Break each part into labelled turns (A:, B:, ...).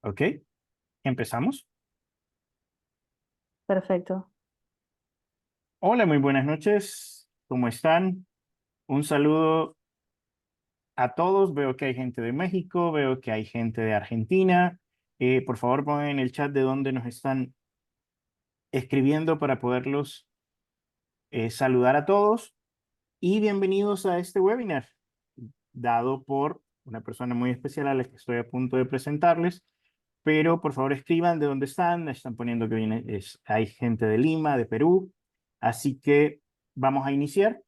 A: Ok, empezamos.
B: Perfecto.
A: Hola, muy buenas noches. ¿Cómo están? Un saludo a todos. Veo que hay gente de México, veo que hay gente de Argentina. Por favor, pongan en el chat de dónde nos están escribiendo para poderlos saludar a todos. Y bienvenidos a este webinar, dado por una persona muy especial a la que estoy a punto de presentarles. Pero por favor escriban de dónde están poniendo que hay gente de Lima, de Perú. Así que vamos a iniciar.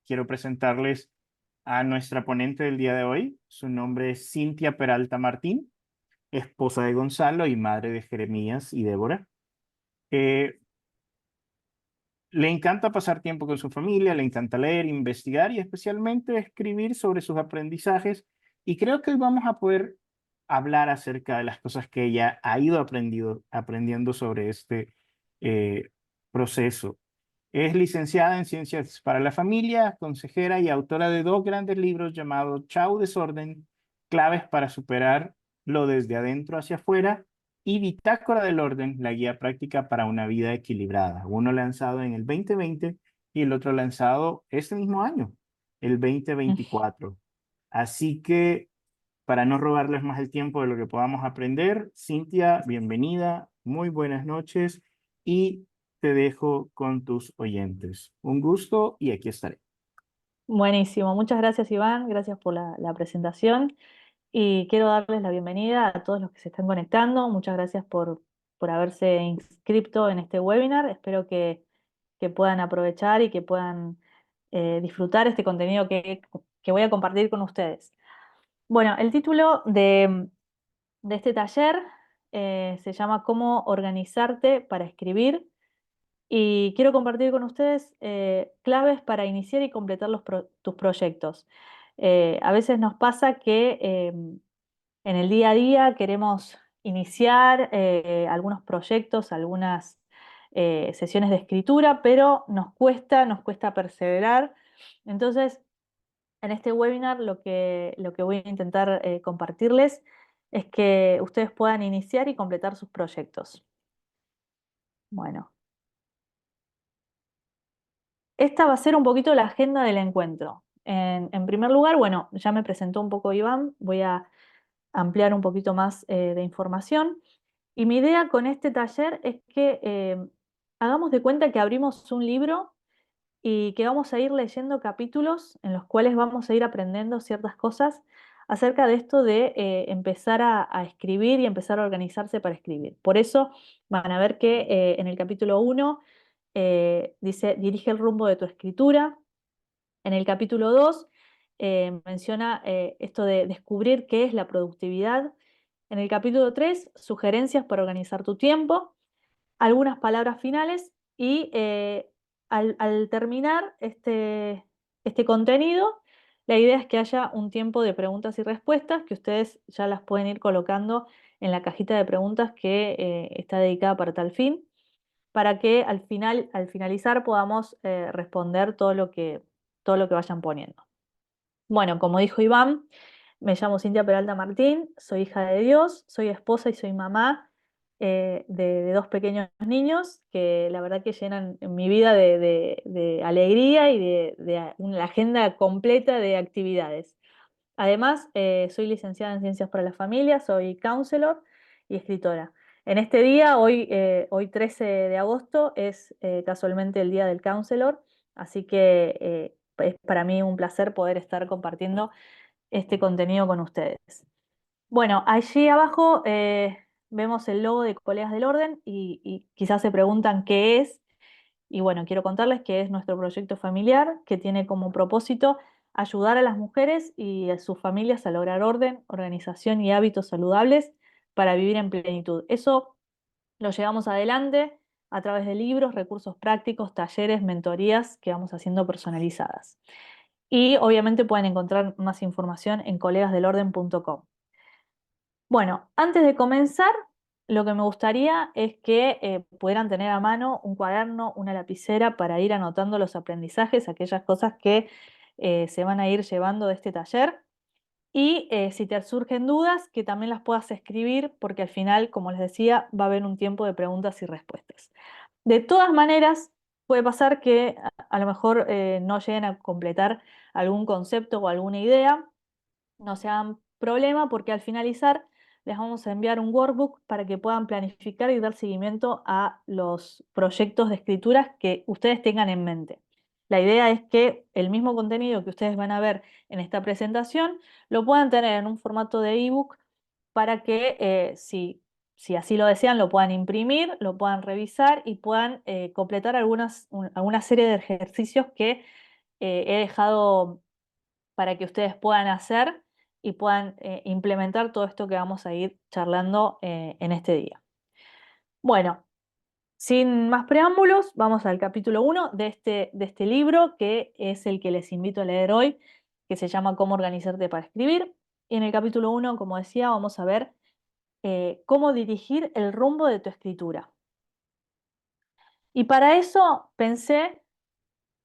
A: Quiero presentarles a nuestra ponente del día de hoy. Su nombre es Cintia Peralta Martín, esposa de Gonzalo y madre de Jeremías y Débora. Eh, Le encanta pasar tiempo con su familia, le encanta leer, investigar y especialmente escribir sobre sus aprendizajes. Y creo que hoy vamos a poder hablar acerca de las cosas que ella ha ido aprendiendo sobre este proceso. Es licenciada en Ciencias para la Familia, consejera y autora de dos grandes libros llamados Chau Desorden, claves para superar lo desde adentro hacia afuera, y Bitácora del Orden, la guía práctica para una vida equilibrada. Uno lanzado en el 2020 y el otro lanzado este mismo año, el 2024. Así que, para no robarles más el tiempo de lo que podamos aprender, Cintia, bienvenida, muy buenas noches y te dejo con tus oyentes. Un gusto y aquí estaré.
B: Buenísimo. Muchas gracias, Iván. Gracias por la presentación. Y quiero darles la bienvenida a todos los que se están conectando. Muchas gracias por haberse inscrito en este webinar. Espero que puedan aprovechar y que puedan disfrutar este contenido que voy a compartir con ustedes. Bueno, el título de este taller se llama ¿Cómo organizarte para escribir? Y quiero compartir con ustedes claves para iniciar y completar tus proyectos. A veces nos pasa que en el día a día queremos iniciar algunos proyectos, algunas sesiones de escritura, pero nos cuesta perseverar. Entonces, en este webinar lo que voy a intentar compartirles es que ustedes puedan iniciar y completar sus proyectos. Bueno. Esta va a ser un poquito la agenda del encuentro. En primer lugar, bueno, ya me presentó un poco Iván, voy a ampliar un poquito más de información. Y mi idea con este taller es que hagamos de cuenta que abrimos un libro y que vamos a ir leyendo capítulos en los cuales vamos a ir aprendiendo ciertas cosas acerca de esto de empezar a escribir y empezar a organizarse para escribir. Por eso van a ver que en el capítulo 1 dice, dirige el rumbo de tu escritura. En el capítulo 2 menciona esto de descubrir qué es la productividad. En el capítulo 3, sugerencias para organizar tu tiempo, algunas palabras finales y al terminar este contenido, la idea es que haya un tiempo de preguntas y respuestas que ustedes ya las pueden ir colocando en la cajita de preguntas que está dedicada para tal fin, para que al final, al finalizar, podamos responder todo lo que vayan poniendo. Bueno, como dijo Iván, me llamo Cintia Peralta Martín, soy hija de Dios, soy esposa y soy mamá de dos pequeños niños que la verdad que llenan mi vida de alegría y de una agenda completa de actividades. Además, soy licenciada en Ciencias para la Familia, soy counselor y escritora. En este día, hoy 13 de agosto, es casualmente el día del counselor, así que es para mí un placer poder estar compartiendo este contenido con ustedes. Bueno, allí abajo vemos el logo de Colegas del Orden y quizás se preguntan qué es. Y bueno, quiero contarles que es nuestro proyecto familiar que tiene como propósito ayudar a las mujeres y a sus familias a lograr orden, organización y hábitos saludables para vivir en plenitud. Eso lo llevamos adelante a través de libros, recursos prácticos, talleres, mentorías que vamos haciendo personalizadas. Y obviamente pueden encontrar más información en colegasdelorden.com. Bueno, antes de comenzar, lo que me gustaría es que pudieran tener a mano un cuaderno, una lapicera para ir anotando los aprendizajes, aquellas cosas que se van a ir llevando de este taller. Y si te surgen dudas, que también las puedas escribir, porque al final, como les decía, va a haber un tiempo de preguntas y respuestas. De todas maneras, puede pasar que a lo mejor no lleguen a completar algún concepto o alguna idea, no se hagan problema porque al finalizar les vamos a enviar un workbook para que puedan planificar y dar seguimiento a los proyectos de escrituras que ustedes tengan en mente. La idea es que el mismo contenido que ustedes van a ver en esta presentación lo puedan tener en un formato de ebook para que si así lo desean lo puedan imprimir, lo puedan revisar y puedan completar alguna serie de ejercicios que he dejado para que ustedes puedan hacer y puedan implementar todo esto que vamos a ir charlando en este día. Bueno, sin más preámbulos, vamos al capítulo 1 de este libro, que es el que les invito a leer hoy, que se llama Cómo organizarte para escribir. Y en el capítulo 1, como decía, vamos a ver cómo dirigir el rumbo de tu escritura. Y para eso pensé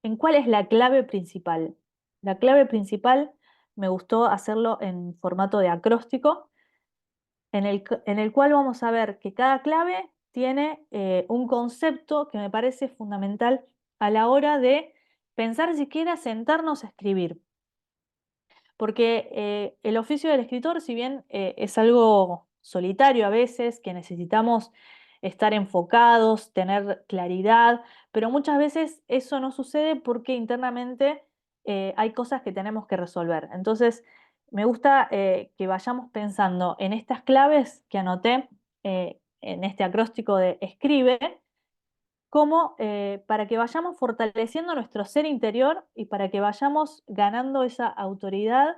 B: en cuál es la clave principal. La clave principal me gustó hacerlo en formato de acróstico, en el cual vamos a ver que cada clave tiene un concepto que me parece fundamental a la hora de pensar siquiera sentarnos a escribir. Porque el oficio del escritor, si bien es algo solitario a veces, que necesitamos estar enfocados, tener claridad, pero muchas veces eso no sucede porque internamente hay cosas que tenemos que resolver. Entonces, me gusta que vayamos pensando en estas claves que anoté en este acróstico de escribe, como para que vayamos fortaleciendo nuestro ser interior y para que vayamos ganando esa autoridad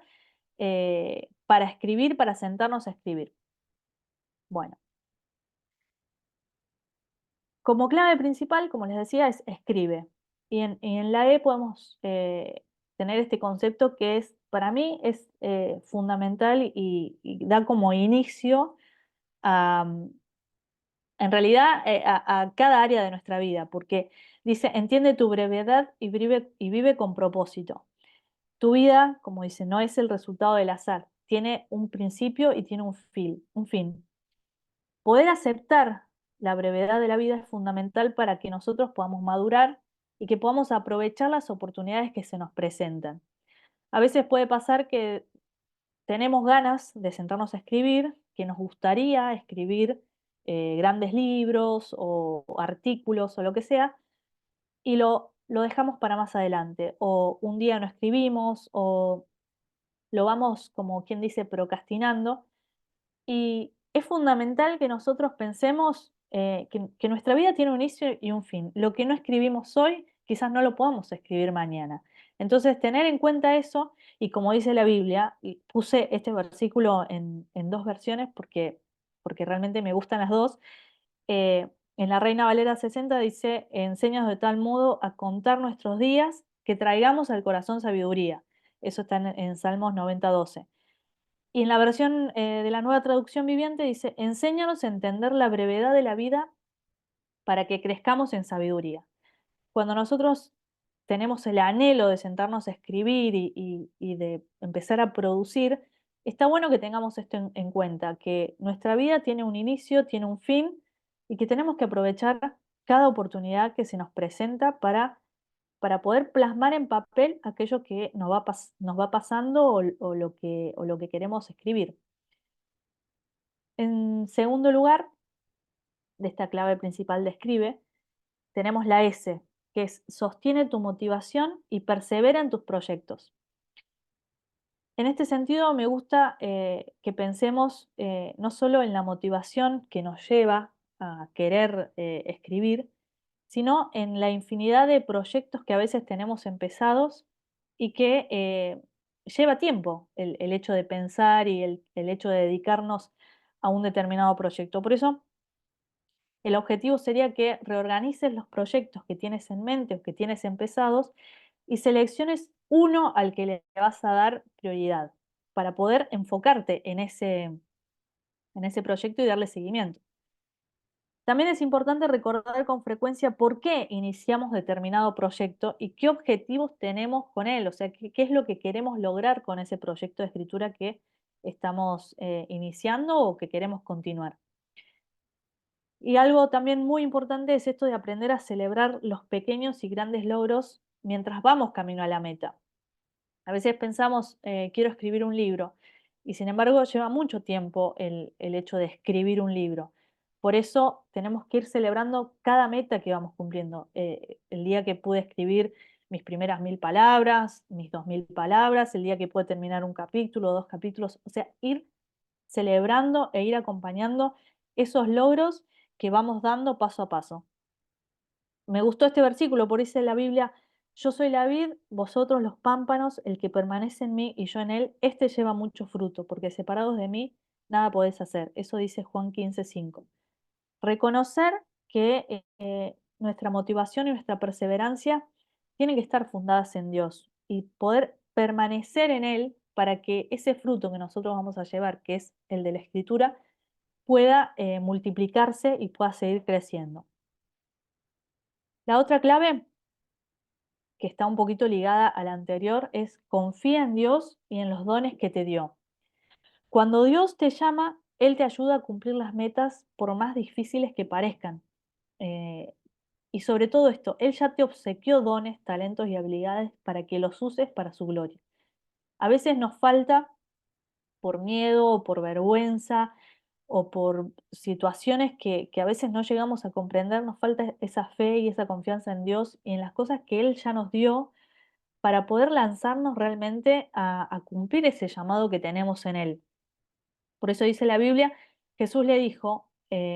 B: para escribir, para sentarnos a escribir. Bueno, como clave principal, como les decía, es escribe. Y en la E podemos tener este concepto que es, para mí, es fundamental y da como inicio a, en realidad, a cada área de nuestra vida, porque dice, entiende tu brevedad y vive con propósito. Tu vida, como dice, no es el resultado del azar, tiene un principio y tiene un fin. Poder aceptar la brevedad de la vida es fundamental para que nosotros podamos madurar y que podamos aprovechar las oportunidades que se nos presentan. A veces puede pasar que tenemos ganas de sentarnos a escribir, que nos gustaría escribir grandes libros o artículos o lo que sea, y lo dejamos para más adelante. O un día no escribimos, o lo vamos, como quien dice, procrastinando. Y es fundamental que nosotros pensemos que nuestra vida tiene un inicio y un fin. Lo que no escribimos hoy, quizás no lo podamos escribir mañana. Entonces, tener en cuenta eso, y como dice la Biblia, y puse este versículo en dos versiones porque realmente me gustan las dos. En la Reina Valera 60 dice, enséñanos de tal modo a contar nuestros días que traigamos al corazón sabiduría. Eso está en Salmos 90:12. Y en la versión de la Nueva Traducción Viviente dice, enséñanos a entender la brevedad de la vida para que crezcamos en sabiduría. Cuando nosotros tenemos el anhelo de sentarnos a escribir y de empezar a producir, está bueno que tengamos esto en cuenta, que nuestra vida tiene un inicio, tiene un fin y que tenemos que aprovechar cada oportunidad que se nos presenta para poder plasmar en papel aquello que nos va pasando o lo que queremos escribir. En segundo lugar, de esta clave principal de escribe, tenemos la S, que es sostiene tu motivación y persevera en tus proyectos. En este sentido, me gusta que pensemos no solo en la motivación que nos lleva a querer escribir, sino en la infinidad de proyectos que a veces tenemos empezados y que lleva tiempo el hecho de pensar y el hecho de dedicarnos a un determinado proyecto. Por eso, el objetivo sería que reorganices los proyectos que tienes en mente o que tienes empezados y selecciones uno al que le vas a dar prioridad para poder enfocarte en ese proyecto y darle seguimiento. También es importante recordar con frecuencia por qué iniciamos determinado proyecto y qué objetivos tenemos con él, o sea, qué es lo que queremos lograr con ese proyecto de escritura que estamos iniciando o que queremos continuar. Y algo también muy importante es esto de aprender a celebrar los pequeños y grandes logros mientras vamos camino a la meta. A veces pensamos, quiero escribir un libro, y sin embargo lleva mucho tiempo el hecho de escribir un libro. Por eso tenemos que ir celebrando cada meta que vamos cumpliendo. El día que pude escribir mis primeras 1000 palabras, mis 2000 palabras, el día que pude terminar un capítulo, dos capítulos, o sea, ir celebrando e ir acompañando esos logros que vamos dando paso a paso. Me gustó este versículo, por dice la Biblia, yo soy la vid, vosotros los pámpanos, el que permanece en mí y yo en él, este lleva mucho fruto, porque separados de mí nada podéis hacer. Eso dice Juan 15:5. Reconocer que nuestra motivación y nuestra perseverancia tienen que estar fundadas en Dios y poder permanecer en Él para que ese fruto que nosotros vamos a llevar, que es el de la escritura, pueda multiplicarse y pueda seguir creciendo. La otra clave que está un poquito ligada a la anterior, es confía en Dios y en los dones que te dio. Cuando Dios te llama, Él te ayuda a cumplir las metas por más difíciles que parezcan. Eh, y sobre todo esto, Él ya te obsequió dones, talentos y habilidades para que los uses para su gloria. A veces nos falta por miedo o por vergüenza o por situaciones que a veces no llegamos a comprender, nos falta esa fe y esa confianza en Dios y en las cosas que Él ya nos dio para poder lanzarnos realmente a cumplir ese llamado que tenemos en Él. Por eso dice la Biblia, Jesús le dijo,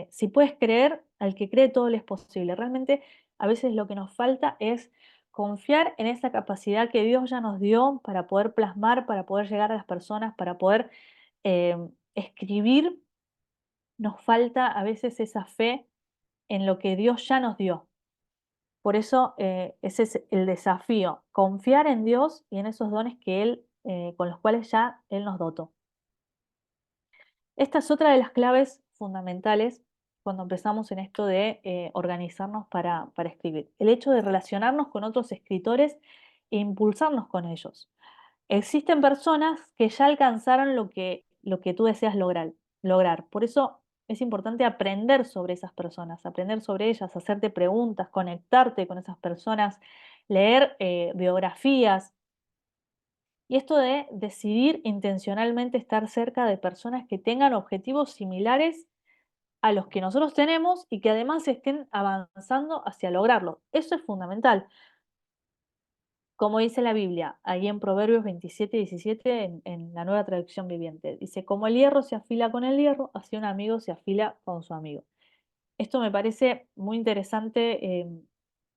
B: si puedes creer, al que cree todo le es posible. Realmente a veces lo que nos falta es confiar en esa capacidad que Dios ya nos dio para poder plasmar, para poder llegar a las personas, para poder eh, escribir. Nos falta a veces esa fe en lo que Dios ya nos dio. Por eso, ese es el desafío, confiar en Dios y en esos dones que Él, con los cuales ya Él nos dotó. Esta es otra de las claves fundamentales cuando empezamos en esto de organizarnos para escribir. El hecho de relacionarnos con otros escritores e impulsarnos con ellos. Existen personas que ya alcanzaron lo que tú deseas lograr. Por eso es importante aprender sobre esas personas, aprender sobre ellas, hacerte preguntas, conectarte con esas personas, leer biografías. Y esto de decidir intencionalmente estar cerca de personas que tengan objetivos similares a los que nosotros tenemos y que además estén avanzando hacia lograrlo. Eso es fundamental. Como dice la Biblia, ahí en Proverbios 27:17, en la Nueva Traducción Viviente, dice, como el hierro se afila con el hierro, así un amigo se afila con su amigo. Esto me parece muy interesante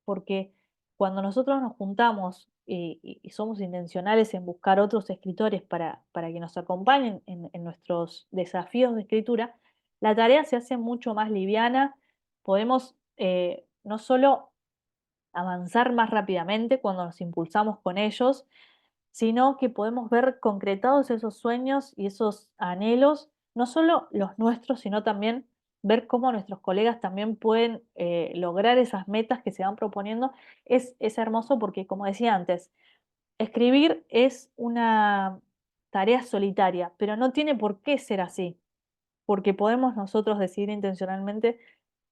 B: porque cuando nosotros nos juntamos y somos intencionales en buscar otros escritores para que nos acompañen en nuestros desafíos de escritura, la tarea se hace mucho más liviana, podemos no solo avanzar más rápidamente cuando nos impulsamos con ellos, sino que podemos ver concretados esos sueños y esos anhelos, no solo los nuestros, sino también ver cómo nuestros colegas también pueden lograr esas metas que se van proponiendo. Es hermoso porque, como decía antes, escribir es una tarea solitaria, pero no tiene por qué ser así, porque podemos nosotros decidir intencionalmente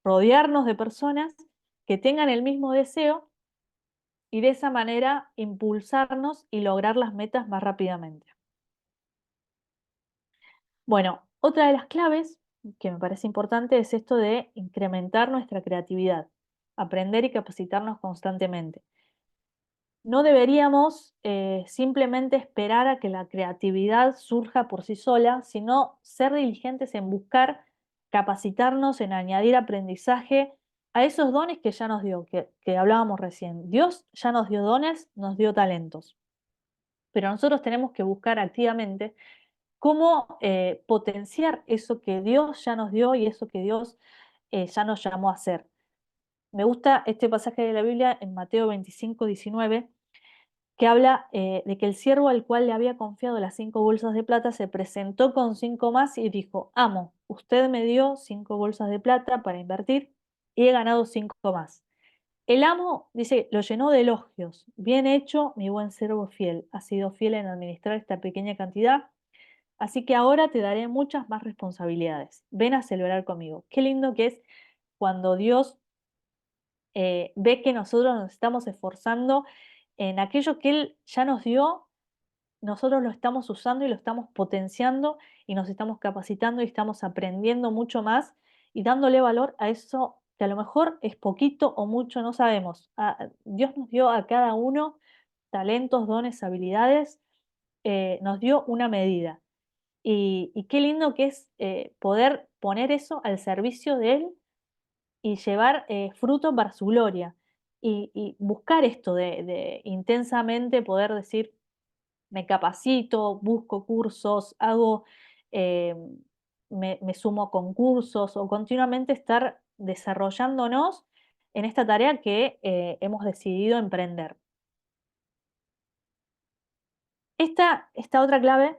B: rodearnos de personas que tengan el mismo deseo y de esa manera impulsarnos y lograr las metas más rápidamente. Bueno, otra de las claves que me parece importante es esto de incrementar nuestra creatividad, aprender y capacitarnos constantemente. No deberíamos simplemente esperar a que la creatividad surja por sí sola, sino ser diligentes en buscar capacitarnos, en añadir aprendizaje a esos dones que ya nos dio, que hablábamos recién. Dios ya nos dio dones, nos dio talentos, pero nosotros tenemos que buscar activamente cómo potenciar eso que Dios ya nos dio y eso que Dios ya nos llamó a hacer. Me gusta este pasaje de la Biblia en Mateo 25:19, que habla de que el siervo al cual le había confiado las 5 bolsas de plata se presentó con 5 más y dijo, amo, usted me dio 5 bolsas de plata para invertir y he ganado 5 más. El amo, dice, lo llenó de elogios. Bien hecho, mi buen siervo fiel. Has sido fiel en administrar esta pequeña cantidad, así que ahora te daré muchas más responsabilidades. Ven a celebrar conmigo. Qué lindo que es cuando Dios ve que nosotros nos estamos esforzando en aquello que Él ya nos dio, nosotros lo estamos usando y lo estamos potenciando y nos estamos capacitando y estamos aprendiendo mucho más y dándole valor a eso que a lo mejor es poquito o mucho, no sabemos. Dios nos dio a cada uno talentos, dones, habilidades, nos dio una medida. Y qué lindo que es poder poner eso al servicio de Él y llevar fruto para su gloria. Y buscar esto de intensamente poder decir, me capacito, busco cursos, hago, eh, me sumo a concursos o continuamente estar desarrollándonos en esta tarea que hemos decidido emprender. Esta otra clave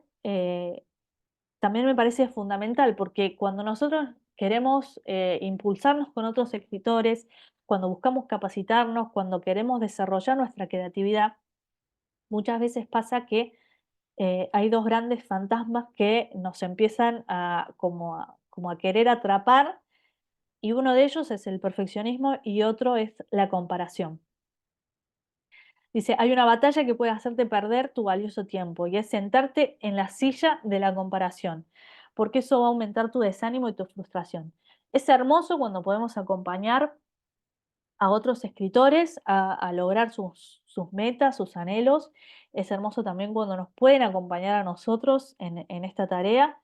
B: también me parece fundamental porque cuando nosotros queremos impulsarnos con otros escritores, cuando buscamos capacitarnos, cuando queremos desarrollar nuestra creatividad, muchas veces pasa que hay dos grandes fantasmas que nos empiezan como a querer atrapar y uno de ellos es el perfeccionismo y otro es la comparación. Dice, hay una batalla que puede hacerte perder tu valioso tiempo y es sentarte en la silla de la comparación, porque eso va a aumentar tu desánimo y tu frustración. Es hermoso cuando podemos acompañar a otros escritores a lograr sus metas, sus anhelos. Es hermoso también cuando nos pueden acompañar a nosotros en esta tarea.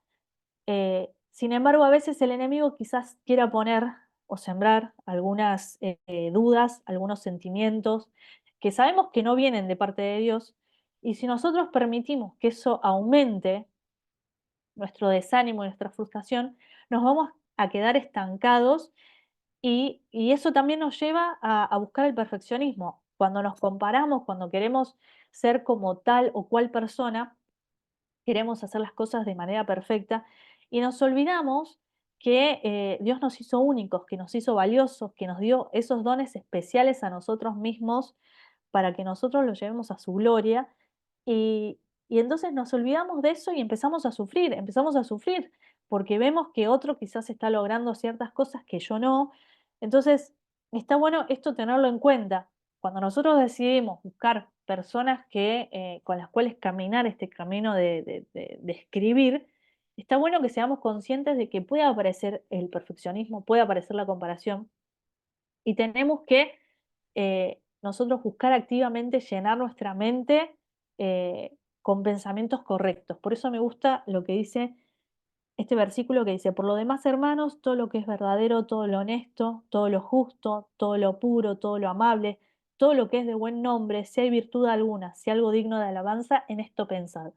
B: Sin embargo, a veces el enemigo quizás quiera poner o sembrar algunas dudas, algunos sentimientos que sabemos que no vienen de parte de Dios. Y si nosotros permitimos que eso aumente nuestro desánimo, nuestra frustración, nos vamos a quedar estancados y eso también nos lleva a buscar el perfeccionismo. Cuando nos comparamos, cuando queremos ser como tal o cual persona, queremos hacer las cosas de manera perfecta y nos olvidamos que Dios nos hizo únicos, que nos hizo valiosos, que nos dio esos dones especiales a nosotros mismos para que nosotros los llevemos a su gloria. Y, y entonces nos olvidamos de eso y empezamos a sufrir, porque vemos que otro quizás está logrando ciertas cosas que yo no. Entonces, está bueno esto tenerlo en cuenta. Cuando nosotros decidimos buscar personas con las cuales caminar este camino de escribir, está bueno que seamos conscientes de que puede aparecer el perfeccionismo, puede aparecer la comparación, y tenemos que nosotros buscar activamente llenar nuestra mente con pensamientos correctos. Por eso me gusta lo que dice este versículo que dice, por lo demás, hermanos, todo lo que es verdadero, todo lo honesto, todo lo justo, todo lo puro, todo lo amable, todo lo que es de buen nombre, si hay virtud alguna, si algo digno de alabanza, en esto pensad.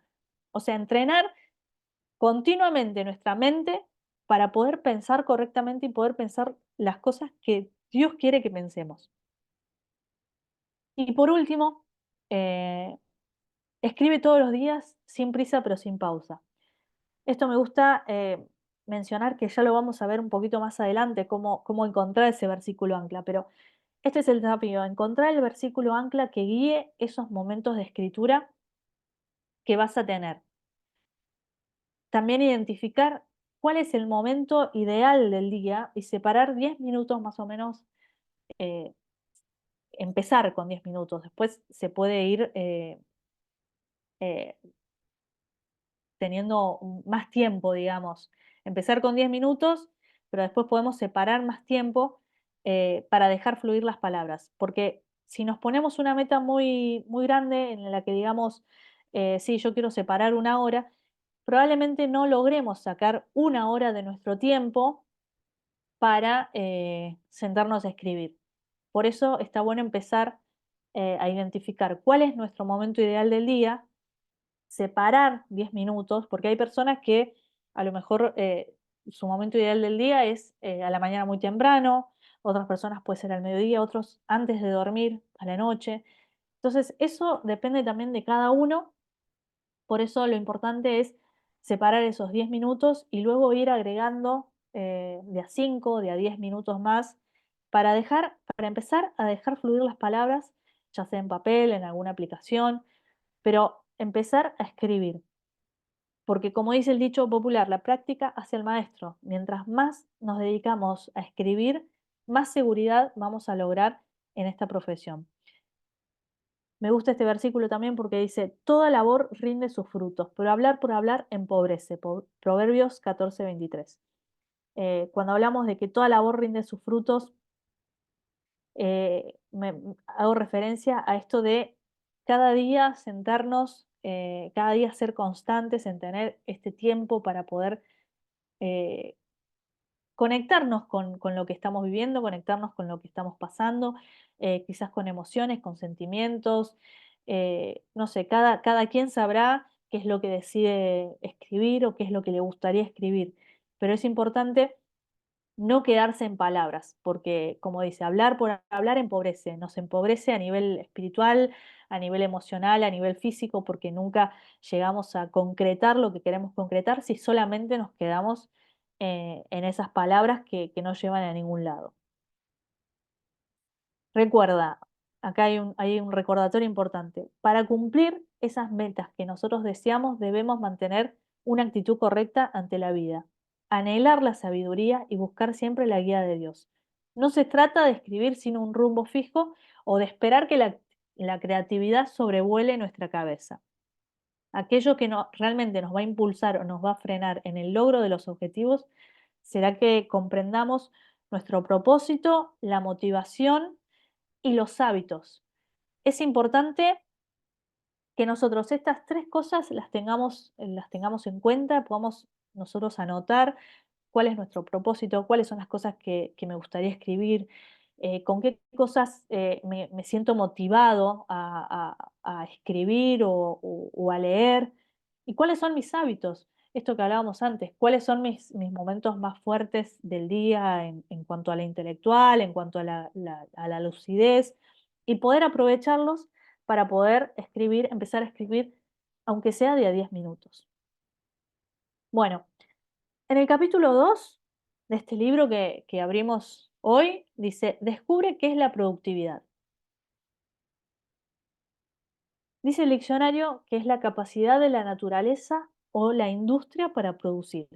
B: O sea, entrenar continuamente nuestra mente para poder pensar correctamente y poder pensar las cosas que Dios quiere que pensemos. Y por último, eh, escribe todos los días sin prisa pero sin pausa. Esto me gusta mencionar que ya lo vamos a ver un poquito más adelante, cómo encontrar ese versículo ancla, pero este es el desafío, encontrar el versículo ancla que guíe esos momentos de escritura que vas a tener. También identificar cuál es el momento ideal del día y separar 10 minutos más o menos, eh, empezar con 10 minutos, después se puede ir eh, teniendo más tiempo, digamos. Empezar con 10 minutos, pero después podemos separar más tiempo para dejar fluir las palabras. Porque si nos ponemos una meta muy, muy grande en la que digamos, sí, yo quiero separar una hora, probablemente no logremos sacar una hora de nuestro tiempo para sentarnos a escribir. Por eso está bueno empezar a identificar cuál es nuestro momento ideal del día, separar 10 minutos, porque hay personas que a lo mejor su momento ideal del día es a la mañana muy temprano, otras personas puede ser al mediodía, otros antes de dormir, a la noche. Entonces, eso depende también de cada uno, por eso lo importante es separar esos 10 minutos y luego ir agregando de a 5, de a 10 minutos más para empezar a dejar fluir las palabras, ya sea en papel, en alguna aplicación, pero empezar a escribir. Porque como dice el dicho popular, la práctica hace al maestro. Mientras más nos dedicamos a escribir, más seguridad vamos a lograr en esta profesión. Me gusta este versículo también porque dice, toda labor rinde sus frutos, pero hablar por hablar empobrece. Proverbios 14:23. Cuando hablamos de que toda labor rinde sus frutos, hago referencia a esto de cada día sentarnos, cada día ser constantes en tener este tiempo para poder eh, conectarnos con lo que estamos viviendo, conectarnos con lo que estamos pasando, quizás con emociones, con sentimientos. No sé, cada quien sabrá qué es lo que decide escribir o qué es lo que le gustaría escribir, pero es importante no quedarse en palabras, porque como dice, hablar por hablar empobrece, nos empobrece a nivel espiritual, a nivel emocional, a nivel físico, porque nunca llegamos a concretar lo que queremos concretar si solamente nos quedamos en esas palabras que no llevan a ningún lado. Recuerda, acá hay un recordatorio importante. Para cumplir esas metas que nosotros deseamos, debemos mantener una actitud correcta ante la vida, anhelar la sabiduría y buscar siempre la guía de Dios. No se trata de escribir sin un rumbo fijo o de esperar que la creatividad sobrevuele nuestra cabeza. Aquello que realmente nos va a impulsar o nos va a frenar en el logro de los objetivos será que comprendamos nuestro propósito, la motivación y los hábitos. Es importante que nosotros estas 3 cosas las tengamos en cuenta, podamos nosotros anotar cuál es nuestro propósito, cuáles son las cosas que me gustaría escribir, con qué cosas me siento motivado a escribir o a leer, y cuáles son mis hábitos. Esto que hablábamos antes, cuáles son mis momentos más fuertes del día en cuanto a la intelectual, en cuanto a a la lucidez, y poder aprovecharlos para poder escribir, empezar a escribir, aunque sea de a 10 minutos. Bueno, en el capítulo 2 de este libro que abrimos hoy, dice, descubre qué es la productividad. Dice el diccionario que es la capacidad de la naturaleza o la industria para producir.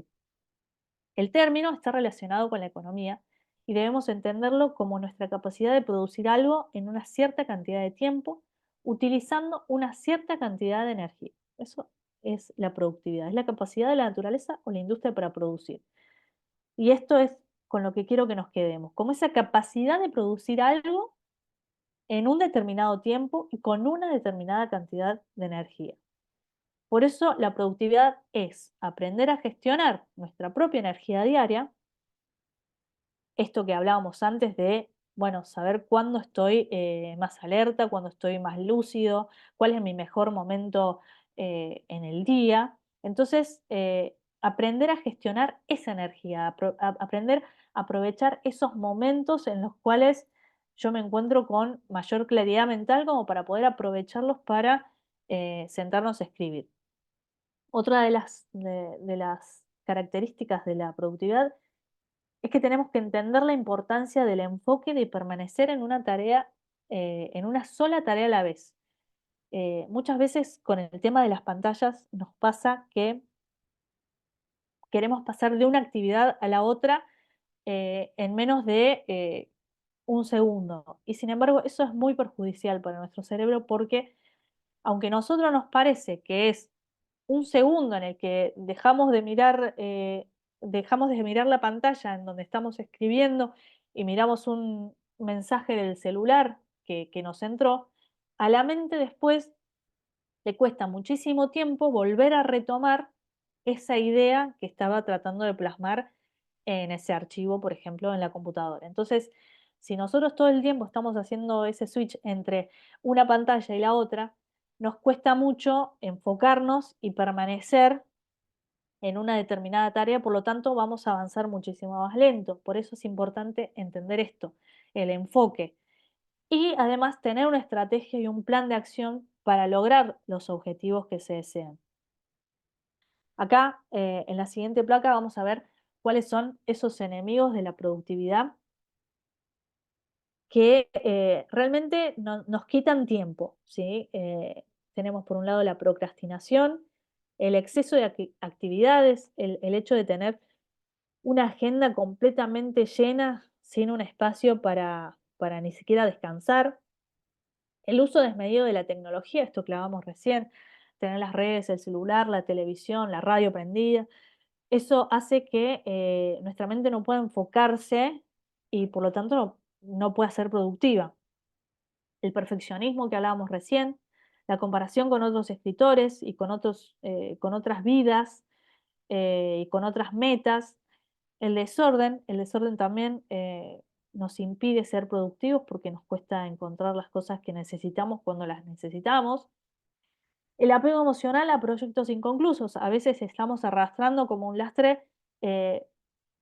B: El término está relacionado con la economía y debemos entenderlo como nuestra capacidad de producir algo en una cierta cantidad de tiempo, utilizando una cierta cantidad de energía. Eso es la productividad, es la capacidad de la naturaleza o la industria para producir. Y esto es con lo que quiero que nos quedemos, como esa capacidad de producir algo en un determinado tiempo y con una determinada cantidad de energía. Por eso la productividad es aprender a gestionar nuestra propia energía diaria, esto que hablábamos antes de, bueno, saber cuándo estoy más alerta, cuándo estoy más lúcido, cuál es mi mejor momento en el día. Entonces, aprender a gestionar esa energía, aprender a aprovechar esos momentos en los cuales yo me encuentro con mayor claridad mental como para poder aprovecharlos para sentarnos a escribir. Otra de las características de la productividad es que tenemos que entender la importancia del enfoque de permanecer en una tarea, en una sola tarea a la vez. Muchas veces con el tema de las pantallas nos pasa que queremos pasar de una actividad a la otra en menos de un segundo. Y sin embargo, eso es muy perjudicial para nuestro cerebro porque aunque a nosotros nos parece que es un segundo en el que dejamos de mirar la pantalla en donde estamos escribiendo y miramos un mensaje del celular que nos entró, a la mente después le cuesta muchísimo tiempo volver a retomar esa idea que estaba tratando de plasmar en ese archivo, por ejemplo, en la computadora. Entonces, si nosotros todo el tiempo estamos haciendo ese switch entre una pantalla y la otra, nos cuesta mucho enfocarnos y permanecer en una determinada tarea, por lo tanto vamos a avanzar muchísimo más lento. Por eso es importante entender esto, el enfoque. y además tener una estrategia y un plan de acción para lograr los objetivos que se desean. Acá, en la siguiente placa, vamos a ver cuáles son esos enemigos de la productividad que realmente nos quitan tiempo, ¿sí? Tenemos por un lado la procrastinación, el exceso de actividades, el hecho de tener una agenda completamente llena sin un espacio para ni siquiera descansar, el uso desmedido de la tecnología, esto que hablábamos recién, tener las redes, el celular, la televisión, la radio prendida, eso hace que nuestra mente no pueda enfocarse y por lo tanto no pueda ser productiva. El perfeccionismo que hablábamos recién, la comparación con otros escritores y con otras vidas y con otras metas, el desorden también nos impide ser productivos porque nos cuesta encontrar las cosas que necesitamos cuando las necesitamos. El apego emocional a proyectos inconclusos. A veces estamos arrastrando como un lastre eh,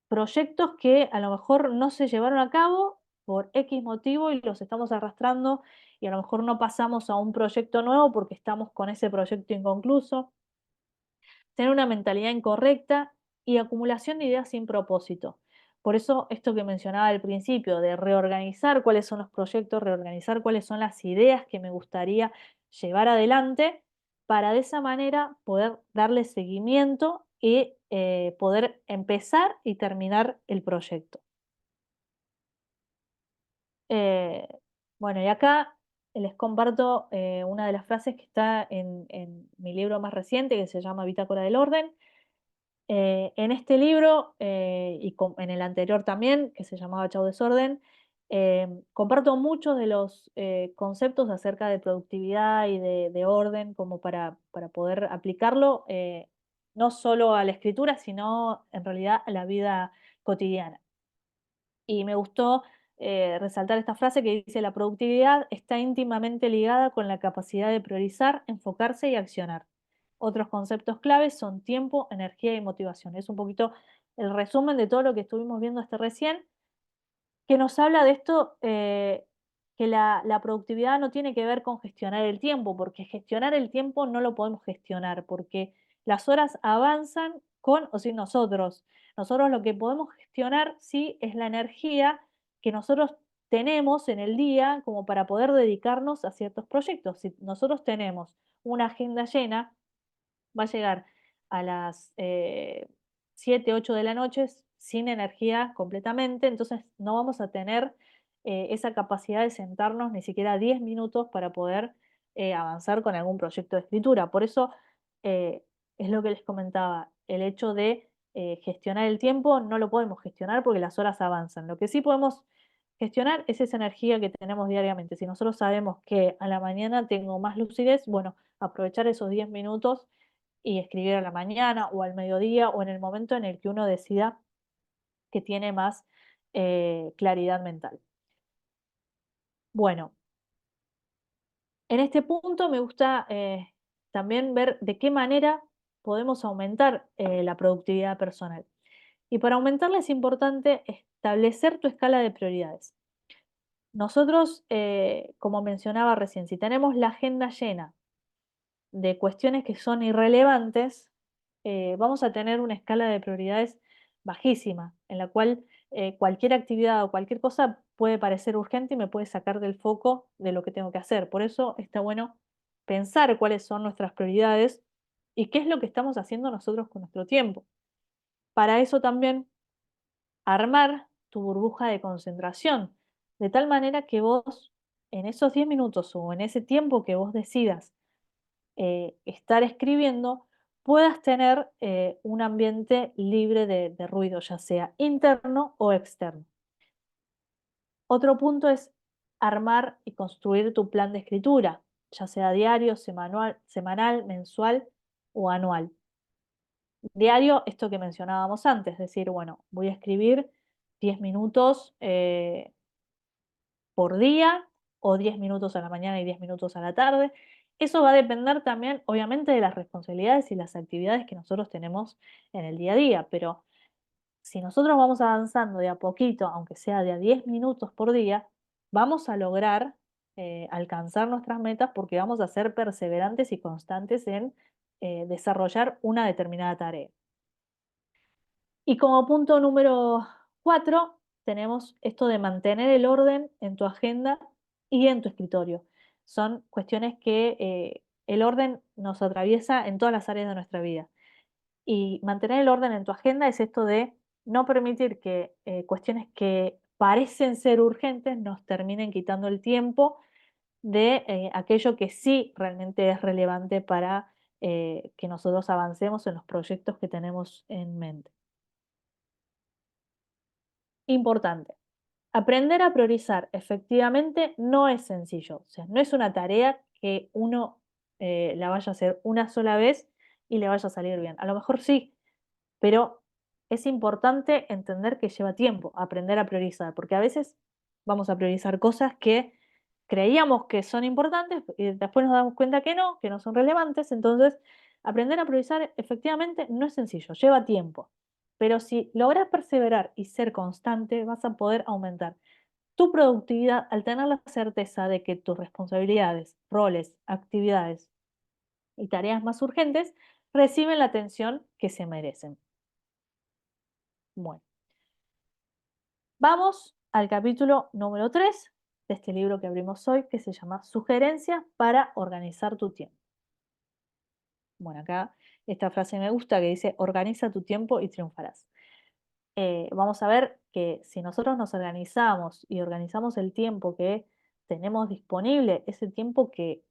B: proyectos que a lo mejor no se llevaron a cabo por X motivo y los estamos arrastrando y a lo mejor no pasamos a un proyecto nuevo porque estamos con ese proyecto inconcluso. Tener una mentalidad incorrecta y acumulación de ideas sin propósito. Por eso, esto que mencionaba al principio, de reorganizar cuáles son los proyectos, reorganizar cuáles son las ideas que me gustaría llevar adelante, para de esa manera poder darle seguimiento y poder empezar y terminar el proyecto. Eh, bueno, y acá les comparto una de las frases que está en mi libro más reciente, que se llama Bitácora del Orden. En este libro en el anterior también, que se llamaba Chau Desorden, comparto muchos de los conceptos acerca de productividad y de orden como para poder aplicarlo no solo a la escritura, sino en realidad a la vida cotidiana. Y me gustó resaltar esta frase que dice, la productividad está íntimamente ligada con la capacidad de priorizar, enfocarse y accionar. Otros conceptos claves son tiempo, energía y motivación. Es un poquito el resumen de todo lo que estuvimos viendo hasta recién, que nos habla de esto, que la productividad no tiene que ver con gestionar el tiempo, porque gestionar el tiempo no lo podemos gestionar, porque las horas avanzan con o sin nosotros. Nosotros lo que podemos gestionar, sí, es la energía que nosotros tenemos en el día como para poder dedicarnos a ciertos proyectos. Si nosotros tenemos una agenda llena, va a llegar a las 7, 8 de la noche sin energía completamente, entonces no vamos a tener esa capacidad de sentarnos ni siquiera 10 minutos para poder avanzar con algún proyecto de escritura. Por eso eh, es lo que les comentaba, el hecho de gestionar el tiempo no lo podemos gestionar porque las horas avanzan. Lo que sí podemos gestionar es esa energía que tenemos diariamente. Si nosotros sabemos que a la mañana tengo más lucidez, bueno, aprovechar esos 10 minutos y escribir a la mañana o al mediodía o en el momento en el que uno decida que tiene más claridad mental. Bueno, en este punto me gusta también ver de qué manera podemos aumentar la productividad personal. Y para aumentarla es importante establecer tu escala de prioridades. Nosotros, como mencionaba recién, si tenemos la agenda llena de cuestiones que son irrelevantes, vamos a tener una escala de prioridades bajísima, en la cual cualquier actividad o cualquier cosa puede parecer urgente y me puede sacar del foco de lo que tengo que hacer. Por eso está bueno pensar cuáles son nuestras prioridades y qué es lo que estamos haciendo nosotros con nuestro tiempo. Para eso también armar tu burbuja de concentración, de tal manera que vos en esos 10 minutos o en ese tiempo que vos decidas estar escribiendo, puedas tener un ambiente libre de ruido, ya sea interno o externo. Otro punto es armar y construir tu plan de escritura, ya sea diario, semanal, mensual o anual. Diario, esto que mencionábamos antes, es decir, bueno, voy a escribir 10 minutos por día o 10 minutos a la mañana y 10 minutos a la tarde. Eso va a depender también, obviamente, de las responsabilidades y las actividades que nosotros tenemos en el día a día, pero si nosotros vamos avanzando de a poquito, aunque sea de a 10 minutos por día, vamos a lograr alcanzar nuestras metas porque vamos a ser perseverantes y constantes en desarrollar una determinada tarea. Y como punto número 4, tenemos esto de mantener el orden en tu agenda y en tu escritorio. Son cuestiones que el orden nos atraviesa en todas las áreas de nuestra vida. Y mantener el orden en tu agenda es esto de no permitir que cuestiones que parecen ser urgentes nos terminen quitando el tiempo de aquello que sí realmente es relevante para que nosotros avancemos en los proyectos que tenemos en mente. Importante. Aprender a priorizar efectivamente no es sencillo, o sea, no es una tarea que uno la vaya a hacer una sola vez y le vaya a salir bien. A lo mejor sí, pero es importante entender que lleva tiempo aprender a priorizar, porque a veces vamos a priorizar cosas que creíamos que son importantes y después nos damos cuenta que no son relevantes. Entonces, aprender a priorizar efectivamente no es sencillo, lleva tiempo. Pero si logras perseverar y ser constante, vas a poder aumentar tu productividad al tener la certeza de que tus responsabilidades, roles, actividades y tareas más urgentes reciben la atención que se merecen. Bueno, vamos al capítulo número 3 de este libro que abrimos hoy, que se llama Sugerencias para organizar tu tiempo. Bueno, acá esta frase me gusta que dice, organiza tu tiempo y triunfarás. Vamos a ver que si nosotros nos organizamos y organizamos el tiempo que tenemos disponible, ese tiempo que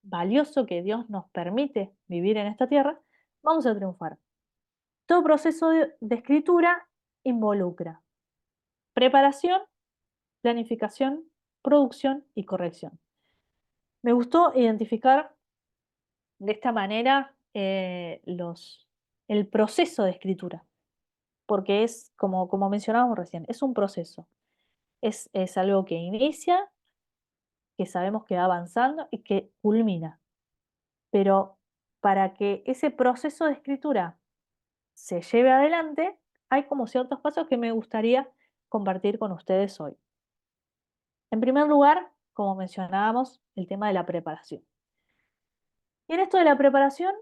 B: valioso que Dios nos permite vivir en esta tierra, vamos a triunfar. Todo proceso de escritura involucra preparación, planificación, producción y corrección. Me gustó identificar de esta manera el proceso de escritura, porque es, como mencionábamos recién, es un proceso. Es algo que inicia, que sabemos que va avanzando y que culmina. Pero para que ese proceso de escritura se lleve adelante, hay como ciertos pasos que me gustaría compartir con ustedes hoy. En primer lugar, como mencionábamos, el tema de la preparación. Y en esto de la preparación,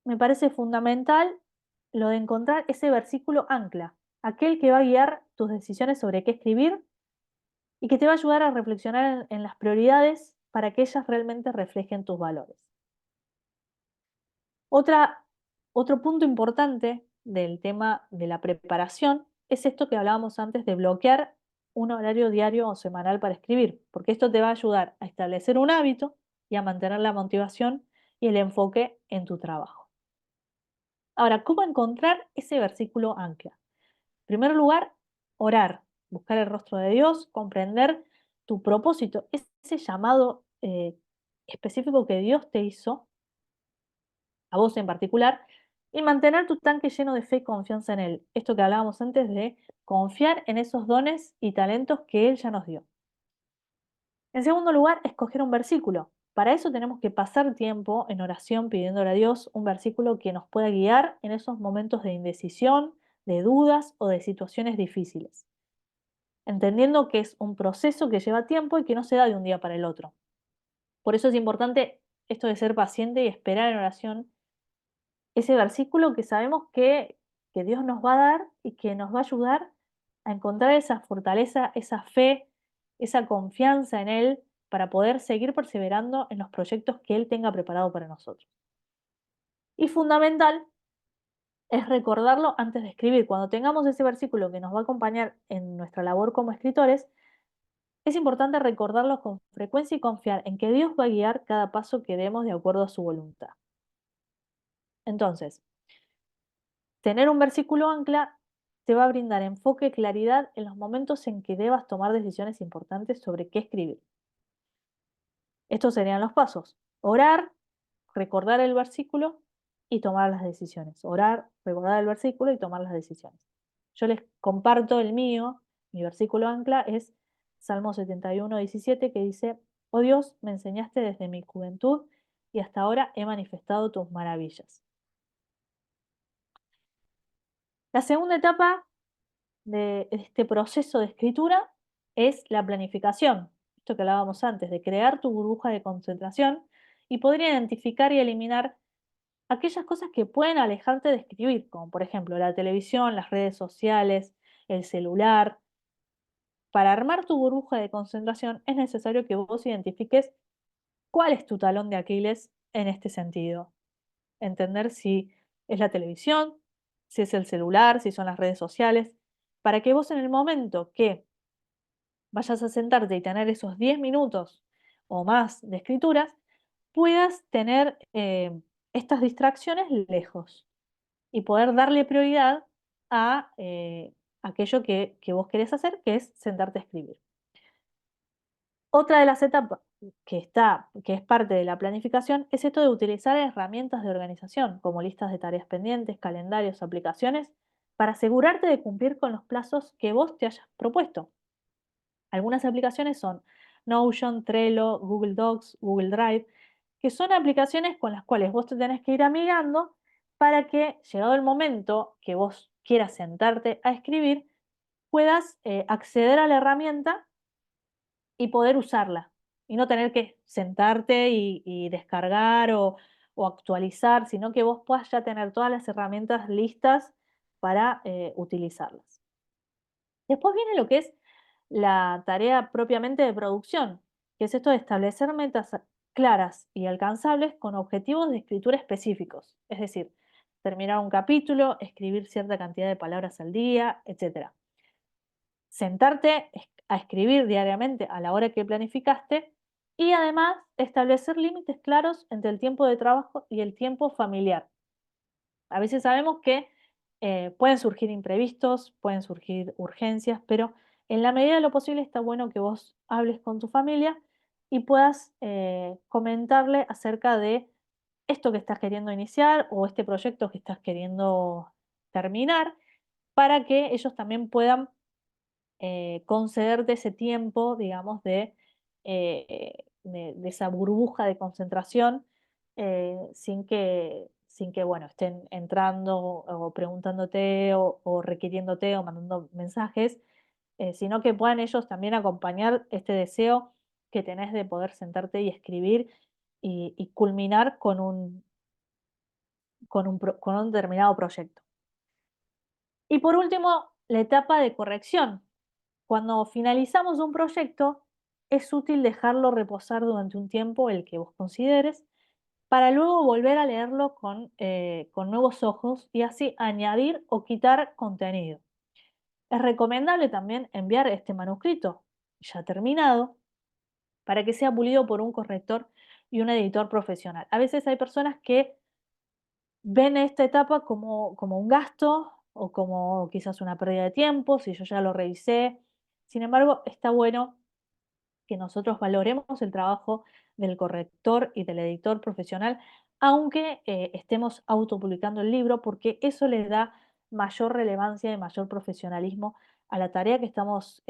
B: me parece fundamental lo de encontrar ese versículo ancla, aquel que va a guiar tus decisiones sobre qué escribir y que te va a ayudar a reflexionar en las prioridades para que ellas realmente reflejen tus valores. Otra, otro punto importante del tema de la preparación es esto que hablábamos antes de bloquear un horario diario o semanal para escribir, porque esto te va a ayudar a establecer un hábito y a mantener la motivación y el enfoque en tu trabajo. Ahora, ¿cómo encontrar ese versículo ancla? En primer lugar, orar, buscar el rostro de Dios, comprender tu propósito, ese llamado específico que Dios te hizo, a vos en particular, y mantener tu tanque lleno de fe y confianza en Él. Esto que hablábamos antes de confiar en esos dones y talentos que Él ya nos dio. En segundo lugar, escoger un versículo. Para eso tenemos que pasar tiempo en oración pidiéndole a Dios un versículo que nos pueda guiar en esos momentos de indecisión, de dudas o de situaciones difíciles, entendiendo que es un proceso que lleva tiempo y que no se da de un día para el otro. Por eso es importante esto de ser paciente y esperar en oración ese versículo que sabemos que Dios nos va a dar y que nos va a ayudar a encontrar esa fortaleza, esa fe, esa confianza en Él para poder seguir perseverando en los proyectos que Él tenga preparado para nosotros. Y fundamental es recordarlo antes de escribir. Cuando tengamos ese versículo que nos va a acompañar en nuestra labor como escritores, es importante recordarlo con frecuencia y confiar en que Dios va a guiar cada paso que demos de acuerdo a su voluntad. Entonces, tener un versículo ancla te va a brindar enfoque y claridad en los momentos en que debas tomar decisiones importantes sobre qué escribir. Estos serían los pasos. Orar, recordar el versículo y tomar las decisiones. Orar, recordar el versículo y tomar las decisiones. Yo les comparto el mío, mi versículo ancla es Salmo 71:17 que dice, oh Dios, me enseñaste desde mi juventud y hasta ahora he manifestado tus maravillas. La segunda etapa de este proceso de escritura es la planificación. esto que hablábamos antes, de crear tu burbuja de concentración y poder identificar y eliminar aquellas cosas que pueden alejarte de escribir, como por ejemplo la televisión, las redes sociales, el celular. Para armar tu burbuja de concentración es necesario que vos identifiques cuál es tu talón de Aquiles en este sentido. Entender si es la televisión, si es el celular, si son las redes sociales, para que vos en el momento que vayas a sentarte y tener esos 10 minutos o más de escrituras, puedas tener estas distracciones lejos y poder darle prioridad a aquello que vos querés hacer, que es sentarte a escribir. Otra de las etapas que es parte de la planificación, es esto de utilizar herramientas de organización, como listas de tareas pendientes, calendarios, aplicaciones, para asegurarte de cumplir con los plazos que vos te hayas propuesto. Algunas aplicaciones son Notion, Trello, Google Docs, Google Drive, que son aplicaciones con las cuales vos te tenés que ir amigando para que, llegado el momento que vos quieras sentarte a escribir, puedas acceder a la herramienta y poder usarla. Y no tener que sentarte y descargar o actualizar, sino que vos puedas ya tener todas las herramientas listas para utilizarlas. Después viene lo que es la tarea propiamente de producción, que es esto de establecer metas claras y alcanzables con objetivos de escritura específicos, es decir, terminar un capítulo, escribir cierta cantidad de palabras al día, etcétera. Sentarte a escribir diariamente a la hora que planificaste y además establecer límites claros entre el tiempo de trabajo y el tiempo familiar. A veces sabemos que pueden surgir imprevistos, pueden surgir urgencias, pero en la medida de lo posible está bueno que vos hables con tu familia y puedas comentarle acerca de esto que estás queriendo iniciar o este proyecto que estás queriendo terminar para que ellos también puedan concederte ese tiempo, digamos, de esa burbuja de concentración, sin que, bueno, estén entrando o preguntándote o requiriéndote o mandando mensajes, sino que puedan ellos también acompañar este deseo que tenés de poder sentarte y escribir y culminar con un determinado proyecto. Y por último, la etapa de corrección. Cuando finalizamos un proyecto, es útil dejarlo reposar durante un tiempo, el que vos consideres, para luego volver a leerlo con nuevos ojos y así añadir o quitar contenido. Es recomendable también enviar este manuscrito ya terminado para que sea pulido por un corrector y un editor profesional. A veces hay personas que ven esta etapa como un gasto o como quizás una pérdida de tiempo, si yo ya lo revisé. Sin embargo, está bueno que nosotros valoremos el trabajo del corrector y del editor profesional, aunque estemos autopublicando el libro, porque eso le da mayor relevancia y mayor profesionalismo a la tarea que estamos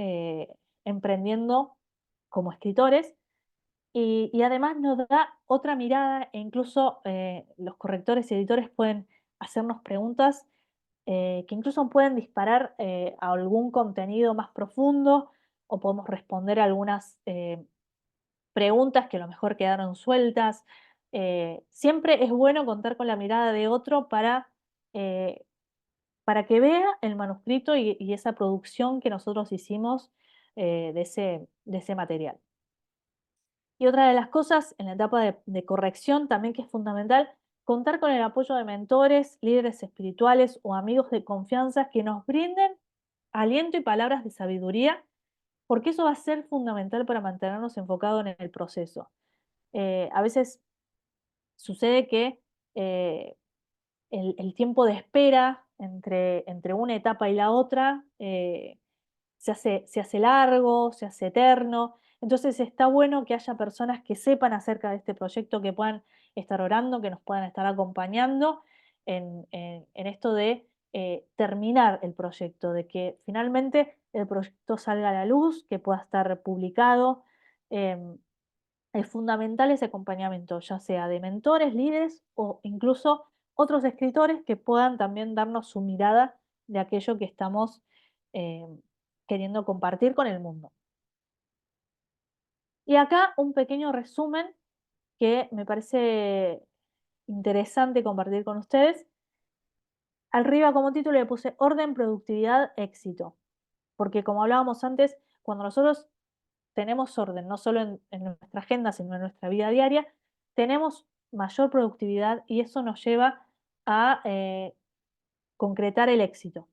B: emprendiendo como escritores y además nos da otra mirada e incluso los correctores y editores pueden hacernos preguntas que incluso pueden disparar a algún contenido más profundo o podemos responder algunas preguntas que a lo mejor quedaron sueltas. Siempre es bueno contar con la mirada de otro eh, para que vea el manuscrito y esa producción que nosotros hicimos de ese material. Y otra de las cosas en la etapa de corrección también que es fundamental, contar con el apoyo de mentores, líderes espirituales o amigos de confianza que nos brinden aliento y palabras de sabiduría, porque eso va a ser fundamental para mantenernos enfocados en el proceso. A veces sucede que eh, el tiempo de espera entre una etapa y la otra se hace largo, se hace eterno. Entonces está bueno que haya personas que sepan acerca de este proyecto, que puedan estar orando, que nos puedan estar acompañando en esto de terminar el proyecto, de que finalmente el proyecto salga a la luz, que pueda estar publicado. Em, es fundamental ese acompañamiento, ya sea de mentores, líderes o incluso otros escritores que puedan también darnos su mirada de aquello que estamos eh, queriendo compartir con el mundo. Y acá un pequeño resumen que me parece interesante compartir con ustedes. Arriba como título le puse orden, productividad, éxito, porque como hablábamos antes, cuando nosotros tenemos orden, no solo en nuestra agenda, sino en nuestra vida diaria, tenemos mayor productividad y eso nos lleva a concretar el éxito.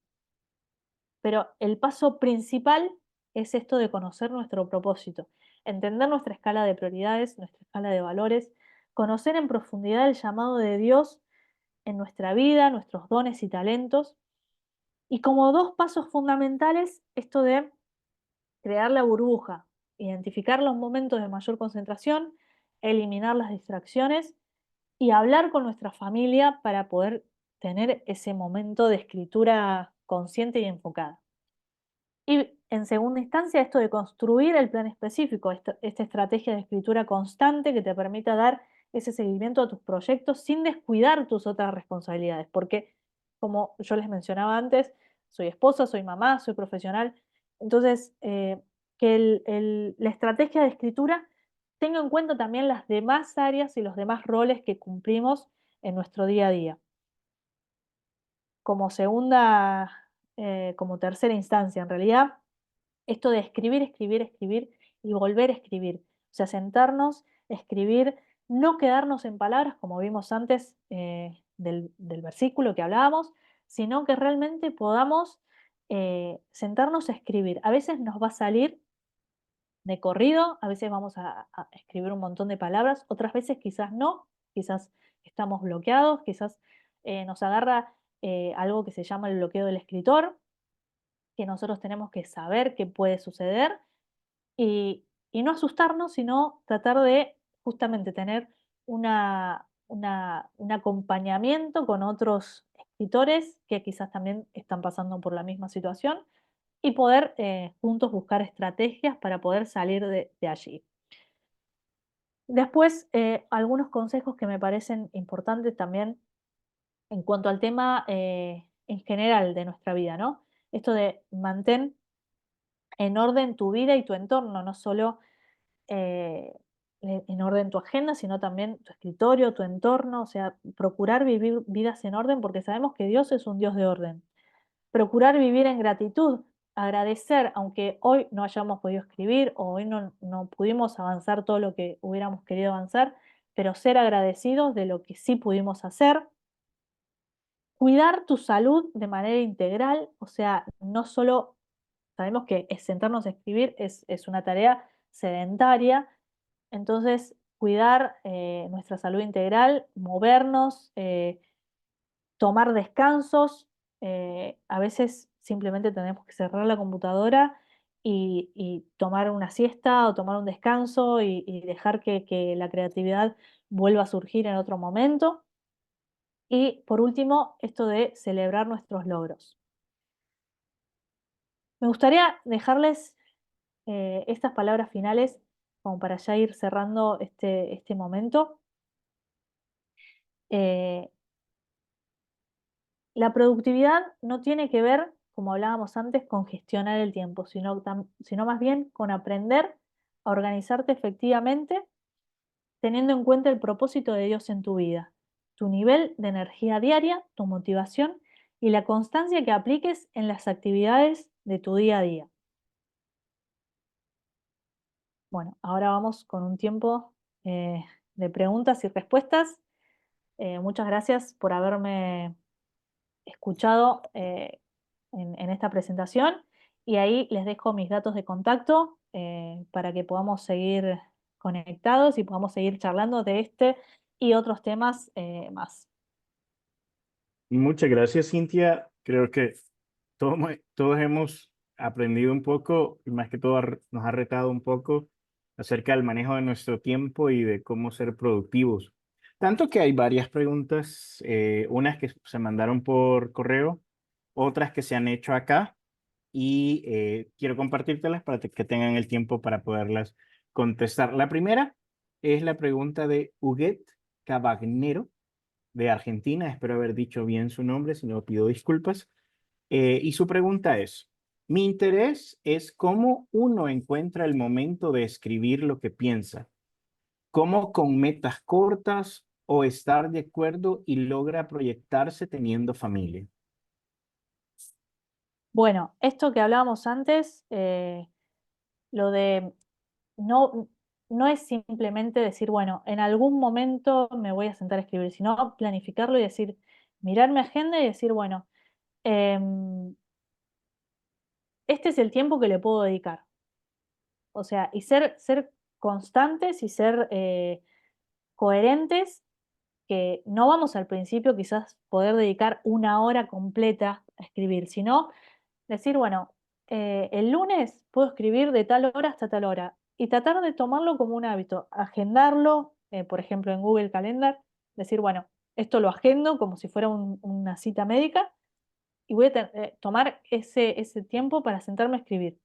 B: Pero el paso principal es esto de conocer nuestro propósito, entender nuestra escala de prioridades, nuestra escala de valores, conocer en profundidad el llamado de Dios en nuestra vida, nuestros dones y talentos. Y como dos pasos fundamentales, esto de crear la burbuja, identificar los momentos de mayor concentración, eliminar las distracciones y hablar con nuestra familia para poder tener ese momento de escritura consciente y enfocada. Y en segunda instancia, esto de construir el plan específico, esta estrategia de escritura constante que te permita dar ese seguimiento a tus proyectos sin descuidar tus otras responsabilidades, porque como yo les mencionaba antes, soy esposa, soy mamá, soy profesional, entonces que la estrategia de escritura tenga en cuenta también las demás áreas y los demás roles que cumplimos en nuestro día a día. Como segunda, como tercera instancia, en realidad, esto de escribir, escribir, escribir y volver a escribir. O sea, sentarnos, escribir, no quedarnos en palabras, como vimos antes del versículo que hablábamos, sino que realmente podamos sentarnos a escribir. A veces nos va a salir de corrido, a veces vamos a escribir un montón de palabras, otras veces quizás no, quizás estamos bloqueados, quizás nos agarra algo que se llama el bloqueo del escritor, que nosotros tenemos que saber qué puede suceder y no asustarnos, sino tratar de justamente tener un acompañamiento con otros escritores que quizás también están pasando por la misma situación y poder juntos buscar estrategias para poder salir de allí. Después, algunos consejos que me parecen importantes también en cuanto al tema en general de nuestra vida, ¿no? Esto de mantén en orden tu vida y tu entorno, no solo eh, en orden tu agenda, sino también tu escritorio, tu entorno, o sea, procurar vivir vidas en orden porque sabemos que Dios es un Dios de orden. Procurar vivir en gratitud, agradecer, aunque hoy no hayamos podido escribir o hoy no pudimos avanzar todo lo que hubiéramos querido avanzar, pero ser agradecidos de lo que sí pudimos hacer. Cuidar tu salud de manera integral, o sea, no solo sabemos que sentarnos a escribir es una tarea sedentaria, entonces cuidar nuestra salud integral, movernos, tomar descansos, a veces simplemente tenemos que cerrar la computadora y tomar una siesta o tomar un descanso y dejar que la creatividad vuelva a surgir en otro momento. Y por último, esto de celebrar nuestros logros. Me gustaría dejarles estas palabras finales como para ya ir cerrando este momento. Eh, la productividad no tiene que ver, como hablábamos antes, con gestionar el tiempo, sino más bien con aprender a organizarte efectivamente teniendo en cuenta el propósito de Dios en tu vida, tu nivel de energía diaria, tu motivación y la constancia que apliques en las actividades de tu día a día. Bueno, ahora vamos con un tiempo de preguntas y respuestas. Muchas gracias por haberme escuchado en esta presentación y ahí les dejo mis datos de contacto para que podamos seguir conectados y podamos seguir charlando de este y otros temas más.
A: Muchas gracias, Cintia. Creo que todos hemos aprendido un poco y más que todo nos ha retado un poco acerca del manejo de nuestro tiempo y de cómo ser productivos. Tanto que hay varias preguntas, unas que se mandaron por correo, otras que se han hecho acá y quiero compartírtelas para que tengan el tiempo para poderlas contestar. La primera es la pregunta de Huguet Cabagnero de Argentina. Espero haber dicho bien su nombre, si no pido disculpas. Y su pregunta es, Mi interés es cómo uno encuentra el momento de escribir lo que piensa, cómo con metas cortas o estar de acuerdo y logra proyectarse teniendo familia.
B: Bueno, esto que hablábamos antes, lo de no, no es simplemente decir, bueno, en algún momento me voy a sentar a escribir, sino planificarlo y decir, mirar mi agenda y decir, bueno, em, este es el tiempo que le puedo dedicar. O sea, y ser constantes y ser coherentes, que no vamos al principio quizás poder dedicar una hora completa a escribir, sino decir, bueno, el lunes puedo escribir de tal hora hasta tal hora y tratar de tomarlo como un hábito, agendarlo, por ejemplo, en Google Calendar, decir, bueno, esto lo agendo como si fuera una cita médica y voy a tomar ese tiempo para sentarme a escribir.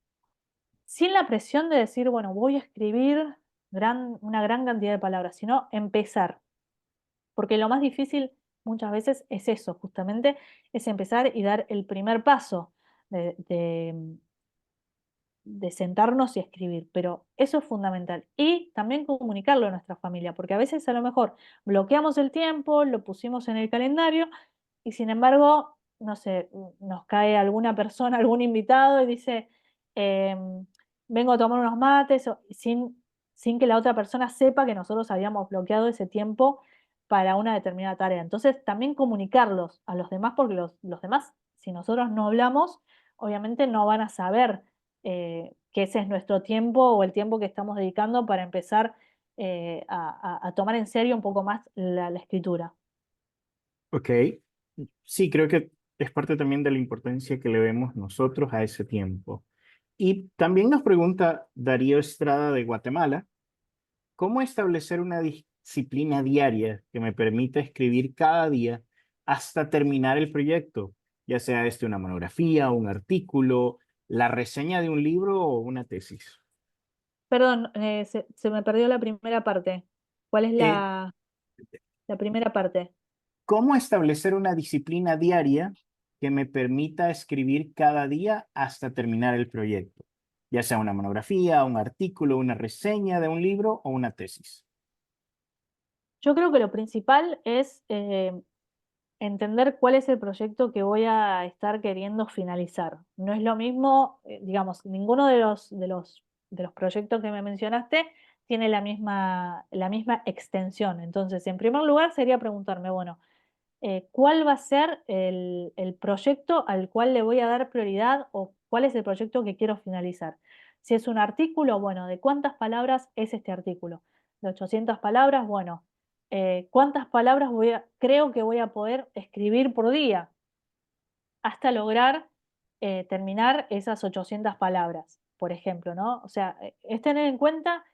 B: Sin la presión de decir, bueno, voy a escribir una gran cantidad de palabras, sino empezar. Porque lo más difícil muchas veces es eso, justamente, es empezar y dar el primer paso de sentarnos y escribir, pero eso es fundamental. Y también comunicarlo a nuestra familia, porque a veces a lo mejor bloqueamos el tiempo, lo pusimos en el calendario y sin embargo, no sé, nos cae alguna persona, algún invitado y dice, vengo a tomar unos mates, sin que la otra persona sepa que nosotros habíamos bloqueado ese tiempo para una determinada tarea. Entonces, también comunicarlos a los demás, porque los demás, si nosotros no hablamos, obviamente no van a saber que ese es nuestro tiempo o el tiempo que estamos dedicando para empezar a tomar en serio un poco más la escritura.
A: Ok, sí, creo que es parte también de la importancia que le vemos nosotros a ese tiempo. Y también nos pregunta Darío Estrada de Guatemala, ¿cómo establecer una disciplina diaria que me permita escribir cada día hasta terminar el proyecto? Ya sea este una monografía, un artículo, la reseña de un libro o una tesis.
B: Perdón, se me perdió la primera parte. ¿Cuál es
A: Eh,
B: la primera parte?
A: ¿Cómo establecer una disciplina diaria que me permita escribir cada día hasta terminar el proyecto? Ya sea una monografía, un artículo, una reseña de un libro o una tesis.
B: Yo creo que lo principal es entender cuál es el proyecto que voy a estar queriendo finalizar. No es lo mismo, digamos, ninguno de los proyectos que me mencionaste tiene la misma extensión. Entonces, en primer lugar, sería preguntarme, bueno, ¿cuál va a ser el proyecto al cual le voy a dar prioridad o cuál es el proyecto que quiero finalizar? Si es un artículo, bueno, ¿de cuántas palabras es este artículo? ¿De 800 palabras? Bueno, ¿cuántas palabras creo que voy a poder escribir por día hasta lograr terminar esas 800 palabras, por ejemplo, ¿no? O sea, es tener en cuenta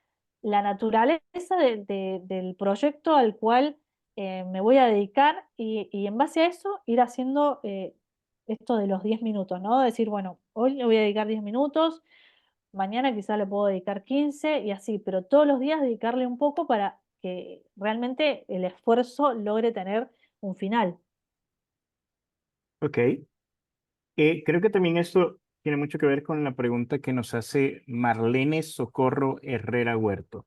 B: la naturaleza del proyecto al cual me voy a dedicar y en base a eso ir haciendo esto de los 10 minutos, ¿no? Decir, bueno, hoy le voy a dedicar 10 minutos, mañana quizá le puedo dedicar 15 y así, pero todos los días dedicarle un poco para que realmente el esfuerzo logre tener un final.
A: Ok. Creo que también esto tiene mucho que ver con la pregunta que nos hace Marlene Socorro Herrera Huerto.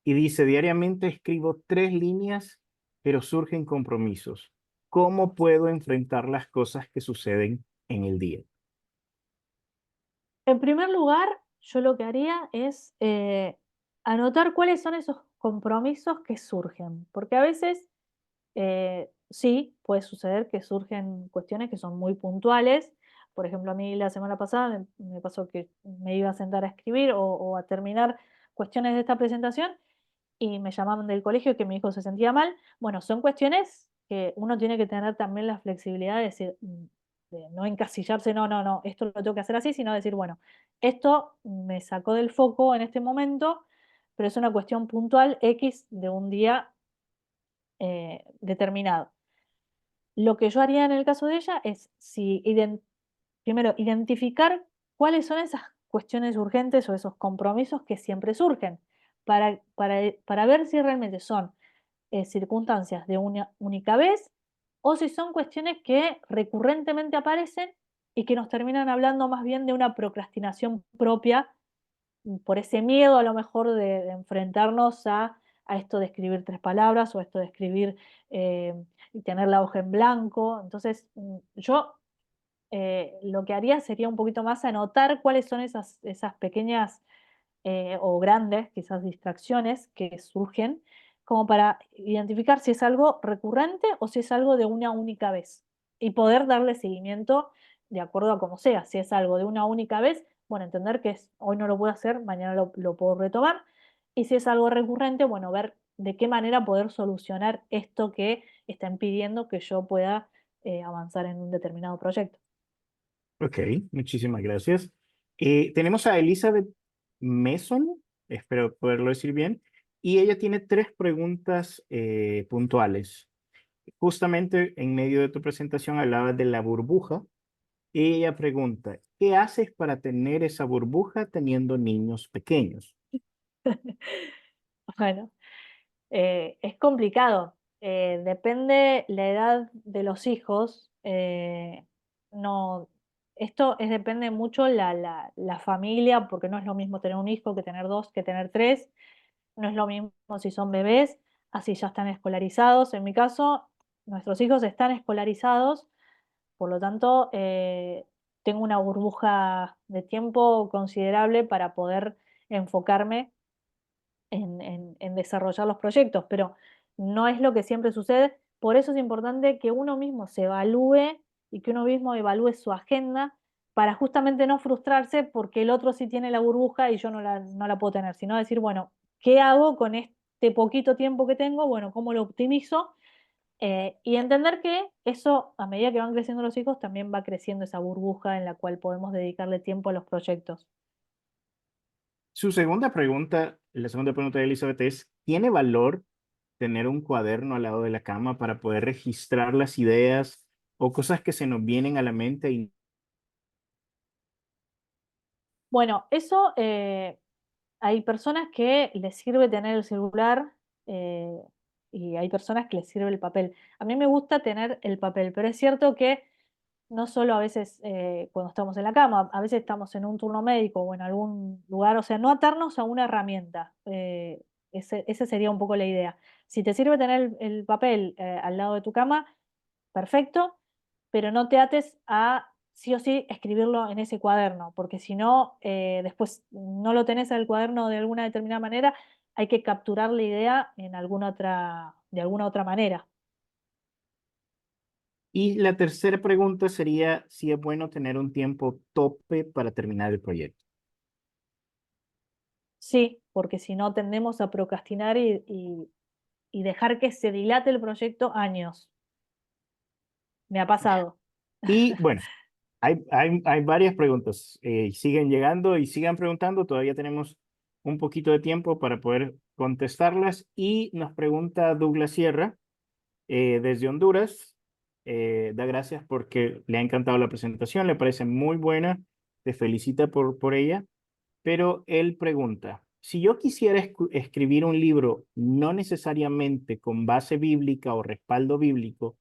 A: Y dice, diariamente escribo 3 líneas, pero surgen compromisos. ¿Cómo puedo enfrentar las cosas que suceden en el día?
B: En primer lugar, yo lo que haría es anotar cuáles son esos compromisos que surgen, porque a veces sí, puede suceder que surgen cuestiones que son muy puntuales. Por ejemplo, a mí la semana pasada me pasó que me iba a sentar a escribir o a terminar cuestiones de esta presentación y me llamaban del colegio que mi hijo se sentía mal. Bueno, son cuestiones que uno tiene que tener también la flexibilidad de decir, de no encasillarse, no, no, no, esto lo tengo que hacer así, sino decir, bueno, esto me sacó del foco en este momento, pero es una cuestión puntual X de un día determinado. Lo que yo haría en el caso de ella es, si primero, identificar cuáles son esas cuestiones urgentes o esos compromisos que siempre surgen, para ver si realmente son circunstancias de una única vez o si son cuestiones que recurrentemente aparecen y que nos terminan hablando más bien de una procrastinación propia por ese miedo a lo mejor de enfrentarnos a esto de escribir 3 palabras o esto de escribir y tener la hoja en blanco. Entonces, yo lo que haría sería un poquito más anotar cuáles son esas pequeñas o grandes, quizás distracciones que surgen, como para identificar si es algo recurrente o si es algo de una única vez y poder darle seguimiento de acuerdo a cómo sea. Si es algo de una única vez, bueno, entender que hoy no lo puedo hacer, mañana lo puedo retomar. Y si es algo recurrente, bueno, ver de qué manera poder solucionar esto que está impidiendo que yo pueda avanzar en un determinado proyecto.
A: Ok, muchísimas gracias. Tenemos a Elizabeth Mason, espero poderlo decir bien, y ella tiene tres preguntas puntuales. Justamente en medio de tu presentación hablabas de la burbuja y ella pregunta, ¿qué haces para tener esa burbuja teniendo niños pequeños?
B: Bueno, es complicado. Depende la edad de los hijos. No, esto depende mucho la familia, porque no es lo mismo tener un hijo que tener dos, que tener tres. No es lo mismo si son bebés, así ya están escolarizados. En mi caso, nuestros hijos están escolarizados, por lo tanto, tengo una burbuja de tiempo considerable para poder enfocarme en desarrollar los proyectos, pero no es lo que siempre sucede. Por eso es importante que uno mismo se evalúe y que uno mismo evalúe su agenda para justamente no frustrarse porque el otro sí tiene la burbuja y yo no la puedo tener, sino decir, bueno, ¿qué hago con este poquito tiempo que tengo? Bueno, ¿cómo lo optimizo? Y entender que eso, a medida que van creciendo los hijos, también va creciendo esa burbuja en la cual podemos dedicarle tiempo a los proyectos.
A: Su segunda pregunta, la segunda pregunta de Elizabeth es, ¿tiene valor tener un cuaderno al lado de la cama para poder registrar las ideas o cosas que se nos vienen a la mente? Y
B: Bueno, eso hay personas que les sirve tener el celular eh, y hay personas que les sirve el papel. A mí me gusta tener el papel, pero es cierto que no solo a veces cuando estamos en la cama, a veces estamos en un turno médico o en algún lugar, o sea, no atarnos a una herramienta. Esa sería un poco la idea. Si te sirve tener el papel al lado de tu cama, perfecto, pero no te ates a sí o sí escribirlo en ese cuaderno, porque si no, después no lo tenés en el cuaderno de alguna determinada manera, hay que capturar la idea de alguna otra manera.
A: y la tercera pregunta sería si es bueno tener un tiempo tope para terminar el proyecto.
B: Sí, porque si no tendemos a procrastinar y dejar que se dilate el proyecto años. Me ha pasado.
A: Y bueno, hay varias preguntas. Siguen llegando y sigan preguntando. Todavía tenemos un poquito de tiempo para poder contestarlas. Y nos pregunta Douglas Sierra, desde Honduras. Da gracias porque le ha encantado la presentación, le parece muy buena. Te felicita por ella. Pero él pregunta, si yo quisiera escribir un libro no necesariamente con base bíblica o respaldo bíblico,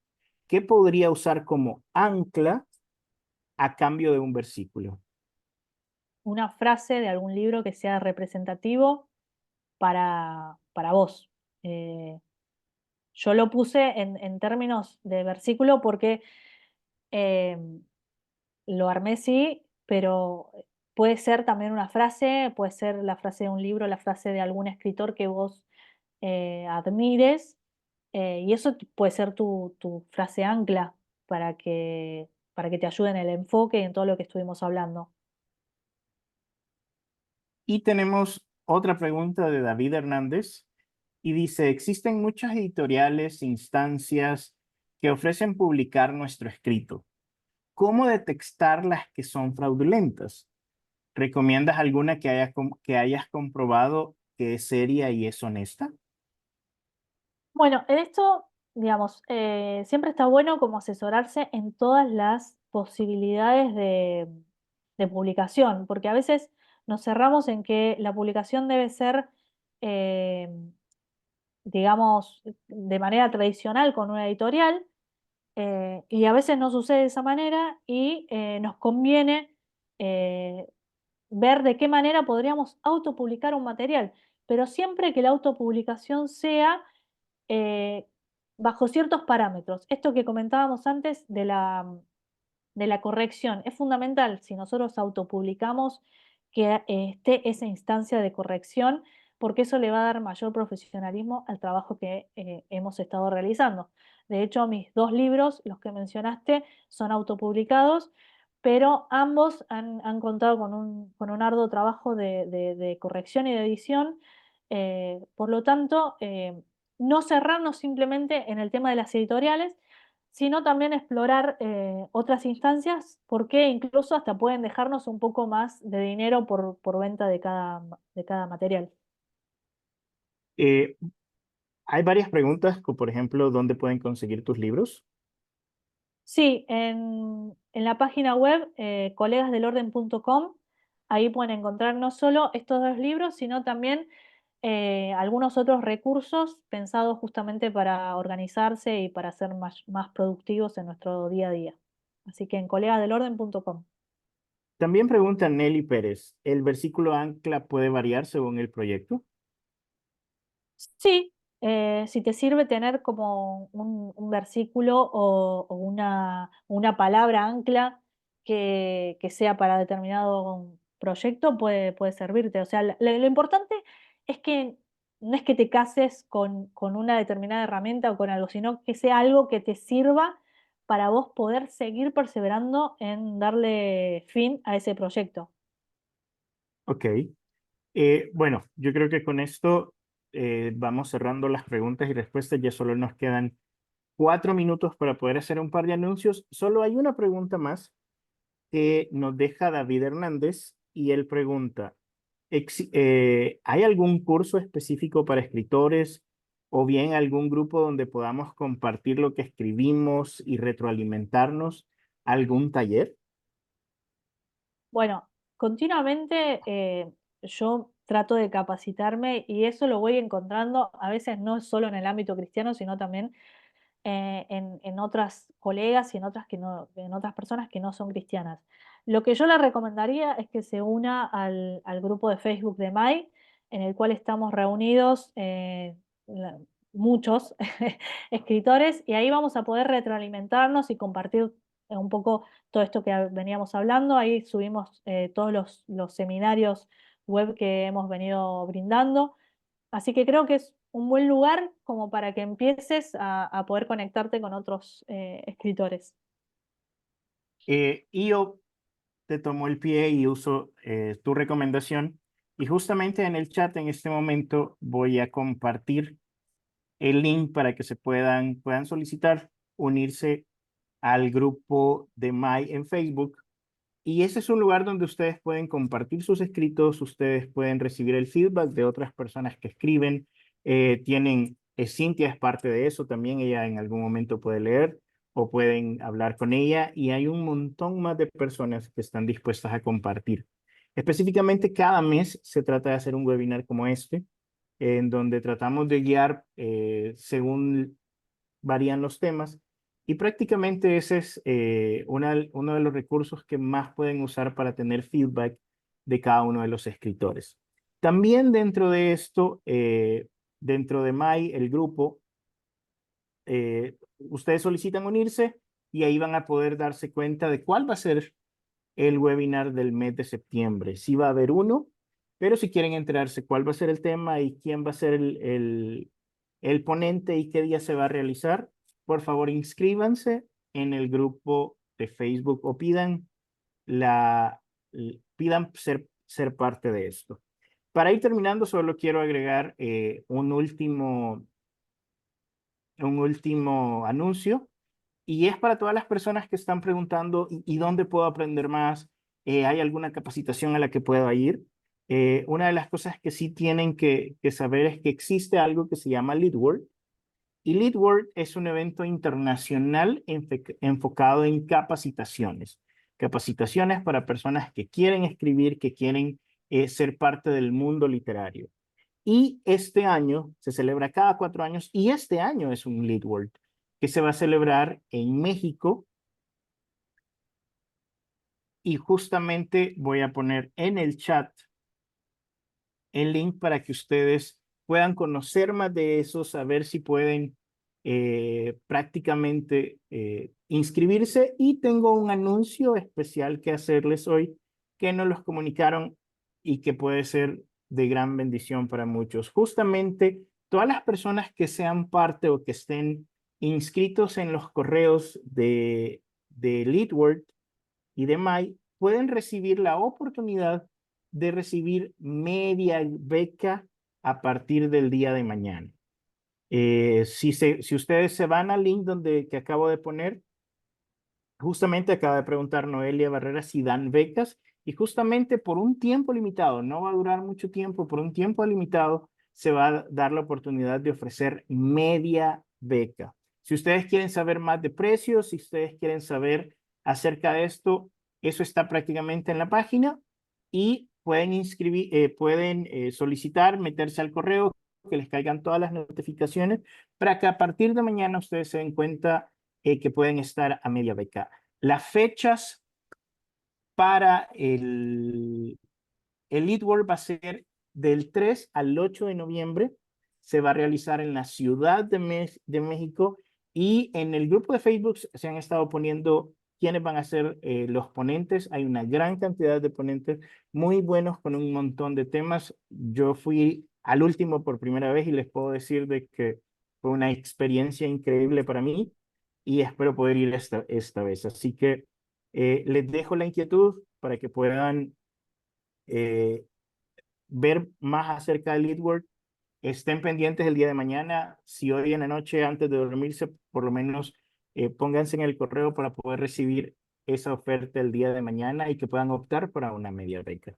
A: ¿qué podría usar como ancla a cambio de un versículo?
B: Una frase de algún libro que sea representativo para vos. Eh, yo lo puse en términos de versículo porque em, lo armé sí, pero puede ser también una frase, puede ser la frase de un libro, la frase de algún escritor que vos admires, y eso puede ser tu frase ancla para que te ayude en el enfoque y en todo lo que estuvimos hablando.
A: Y tenemos otra pregunta de David Hernández y dice, existen muchas editoriales, instancias que ofrecen publicar nuestro escrito. ¿Cómo detectar las que son fraudulentas? ¿Recomiendas alguna que hayas comprobado que es seria y es honesta?
B: Bueno, en esto, digamos, siempre está bueno como asesorarse en todas las posibilidades de publicación, porque a veces nos cerramos en que la publicación debe ser, eh, digamos, de manera tradicional con una editorial, Y a veces no sucede de esa manera y nos conviene eh, ver de qué manera podríamos autopublicar un material, pero siempre que la autopublicación sea eh, bajo ciertos parámetros. Esto que comentábamos antes de la corrección es fundamental si nosotros autopublicamos que esté esa instancia de corrección, porque eso le va a dar mayor profesionalismo al trabajo que hemos estado realizando. De hecho, mis dos libros, los que mencionaste, son autopublicados, pero ambos han contado con un arduo trabajo de corrección y de edición. Por lo tanto, no cerrarnos simplemente en el tema de las editoriales, sino también explorar otras instancias, porque incluso hasta pueden dejarnos un poco más de dinero por venta de cada material.
A: Eh, Hay varias preguntas, como por ejemplo, ¿dónde pueden conseguir tus libros?
B: Sí, en la página web colegasdelorden.com, ahí pueden encontrar no solo estos dos libros, sino también algunos otros recursos pensados justamente para organizarse y para ser más productivos en nuestro día a día. Así que en colegasdelorden.com.
A: También pregunta Nelly Pérez, ¿el versículo ancla puede variar según el proyecto?
B: Sí, si te sirve tener como un versículo o una palabra ancla que sea para determinado proyecto, puede servirte. O sea, lo importante es que no es que te cases con una determinada herramienta o con algo, sino que sea algo que te sirva para vos poder seguir perseverando en darle fin a ese proyecto.
A: Ok. Bueno, yo creo que con esto vamos cerrando las preguntas y respuestas. Ya solo nos quedan 4 minutos para poder hacer un par de anuncios. Solo hay una pregunta más que nos deja David Hernández y él pregunta, ¿hay algún curso específico para escritores o bien algún grupo donde podamos compartir lo que escribimos y retroalimentarnos? ¿Algún taller?
B: Bueno, continuamente yo trato de capacitarme y eso lo voy encontrando a veces no solo en el ámbito cristiano, sino también en otras colegas y en otras, en otras personas que no son cristianas. Lo que yo le recomendaría es que se una al grupo de Facebook de MAI, en el cual estamos reunidos la- muchos escritores y ahí vamos a poder retroalimentarnos y compartir un poco todo esto que veníamos hablando. Ahí subimos todos los seminarios web que hemos venido brindando. Así que creo que es un buen lugar como para que empieces a poder conectarte con otros escritores.
A: Y yo te tomo el pie y uso tu recomendación. Y justamente en el chat en este momento voy a compartir el link para que puedan solicitar unirse al grupo de My en Facebook. Y ese es un lugar donde ustedes pueden compartir sus escritos, ustedes pueden recibir el feedback de otras personas que escriben. Cintia es parte de eso también, ella en algún momento puede leer o pueden hablar con ella y hay un montón más de personas que están dispuestas a compartir. Específicamente cada mes se trata de hacer un webinar como este, en donde tratamos de guiar según varían los temas y prácticamente ese es uno de los recursos que más pueden usar para tener feedback de cada uno de los escritores. También dentro de esto, dentro de My, el grupo, ustedes solicitan unirse y ahí van a poder darse cuenta de cuál va a ser el webinar del mes de septiembre. Sí va a haber uno, pero si quieren enterarse cuál va a ser el tema y quién va a ser el ponente y qué día se va a realizar, por favor inscríbanse en el grupo de Facebook o pidan ser parte de esto. Para ir terminando, solo quiero agregar un último anuncio y es para todas las personas que están preguntando, ¿y dónde puedo aprender más? ¿Hay alguna capacitación a la que pueda ir? Una de las cosas que sí tienen que saber es que existe algo que se llama LeadWorld. Y LeadWorld es un evento internacional enfocado en capacitaciones. Capacitaciones para personas que quieren escribir, que quieren ser parte del mundo literario. Y este año se celebra cada 4 años y este año es un Lead World que se va a celebrar en México y justamente voy a poner en el chat el link para que ustedes puedan conocer más de eso, saber si pueden prácticamente inscribirse. Y tengo un anuncio especial que hacerles hoy que nos los comunicaron y que puede ser de gran bendición para muchos. Justamente todas las personas que sean parte o que estén inscritos en los correos de Leadword y de May pueden recibir la oportunidad de recibir media beca a partir del día de mañana. Si ustedes se van al link que acabo de poner, justamente acaba de preguntar Noelia Barrera si dan becas y justamente por un tiempo limitado, no va a durar mucho tiempo, por un tiempo limitado se va a dar la oportunidad de ofrecer media beca. Si ustedes quieren saber más de precios, si ustedes quieren saber acerca de esto, eso está prácticamente en la página y pueden solicitar, meterse al correo, que les caigan todas las notificaciones para que a partir de mañana ustedes se den cuenta que pueden estar a media beca. Las fechas para el Lead World va a ser del 3 al 8 de noviembre. Se va a realizar en la Ciudad de México y en el grupo de Facebook se han estado poniendo quiénes van a ser los ponentes. Hay una gran cantidad de ponentes muy buenos con un montón de temas. Yo fui al último por primera vez y les puedo decir de que fue una experiencia increíble para mí y espero poder ir esta vez. Así que les dejo la inquietud para que puedan eh, ver más acerca del Leadwork. Estén pendientes el día de mañana. Si hoy en la noche, antes de dormirse, por lo menos pónganse en el correo para poder recibir esa oferta el día de mañana y que puedan optar para una media beca.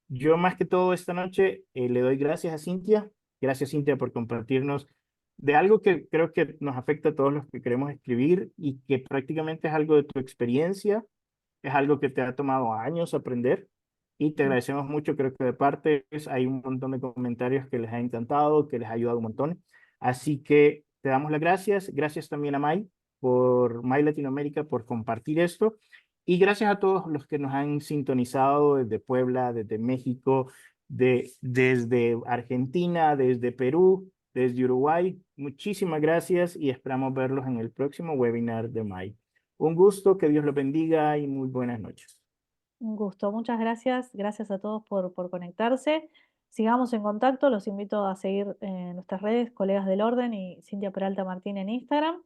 A: Yo más que todo esta noche le doy gracias a Cintia. Gracias, Cintia, por compartirnos de algo que creo que nos afecta a todos los que queremos escribir y que prácticamente es algo de tu experiencia, es algo que te ha tomado años aprender y te agradecemos mucho. Creo que de parte hay un montón de comentarios que les ha encantado, que les ha ayudado un montón. Así que te damos las gracias. Gracias también a May por May Latinoamérica por compartir esto. Y gracias a todos los que nos han sintonizado desde Puebla, desde México, desde Argentina, desde Perú, desde Uruguay. Muchísimas gracias y esperamos verlos en el próximo webinar de May. Un gusto, que Dios los bendiga y muy buenas noches.
B: Un gusto, muchas gracias. Gracias a todos por conectarse. Sigamos en contacto. Los invito a seguir nuestras redes, Colegas del Orden y Cintia Peralta Martín en Instagram.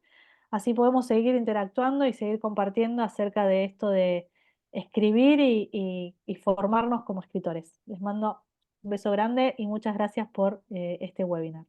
B: Así podemos seguir interactuando y seguir compartiendo acerca de esto de escribir y formarnos como escritores. Les mando un beso grande y muchas gracias por este webinar.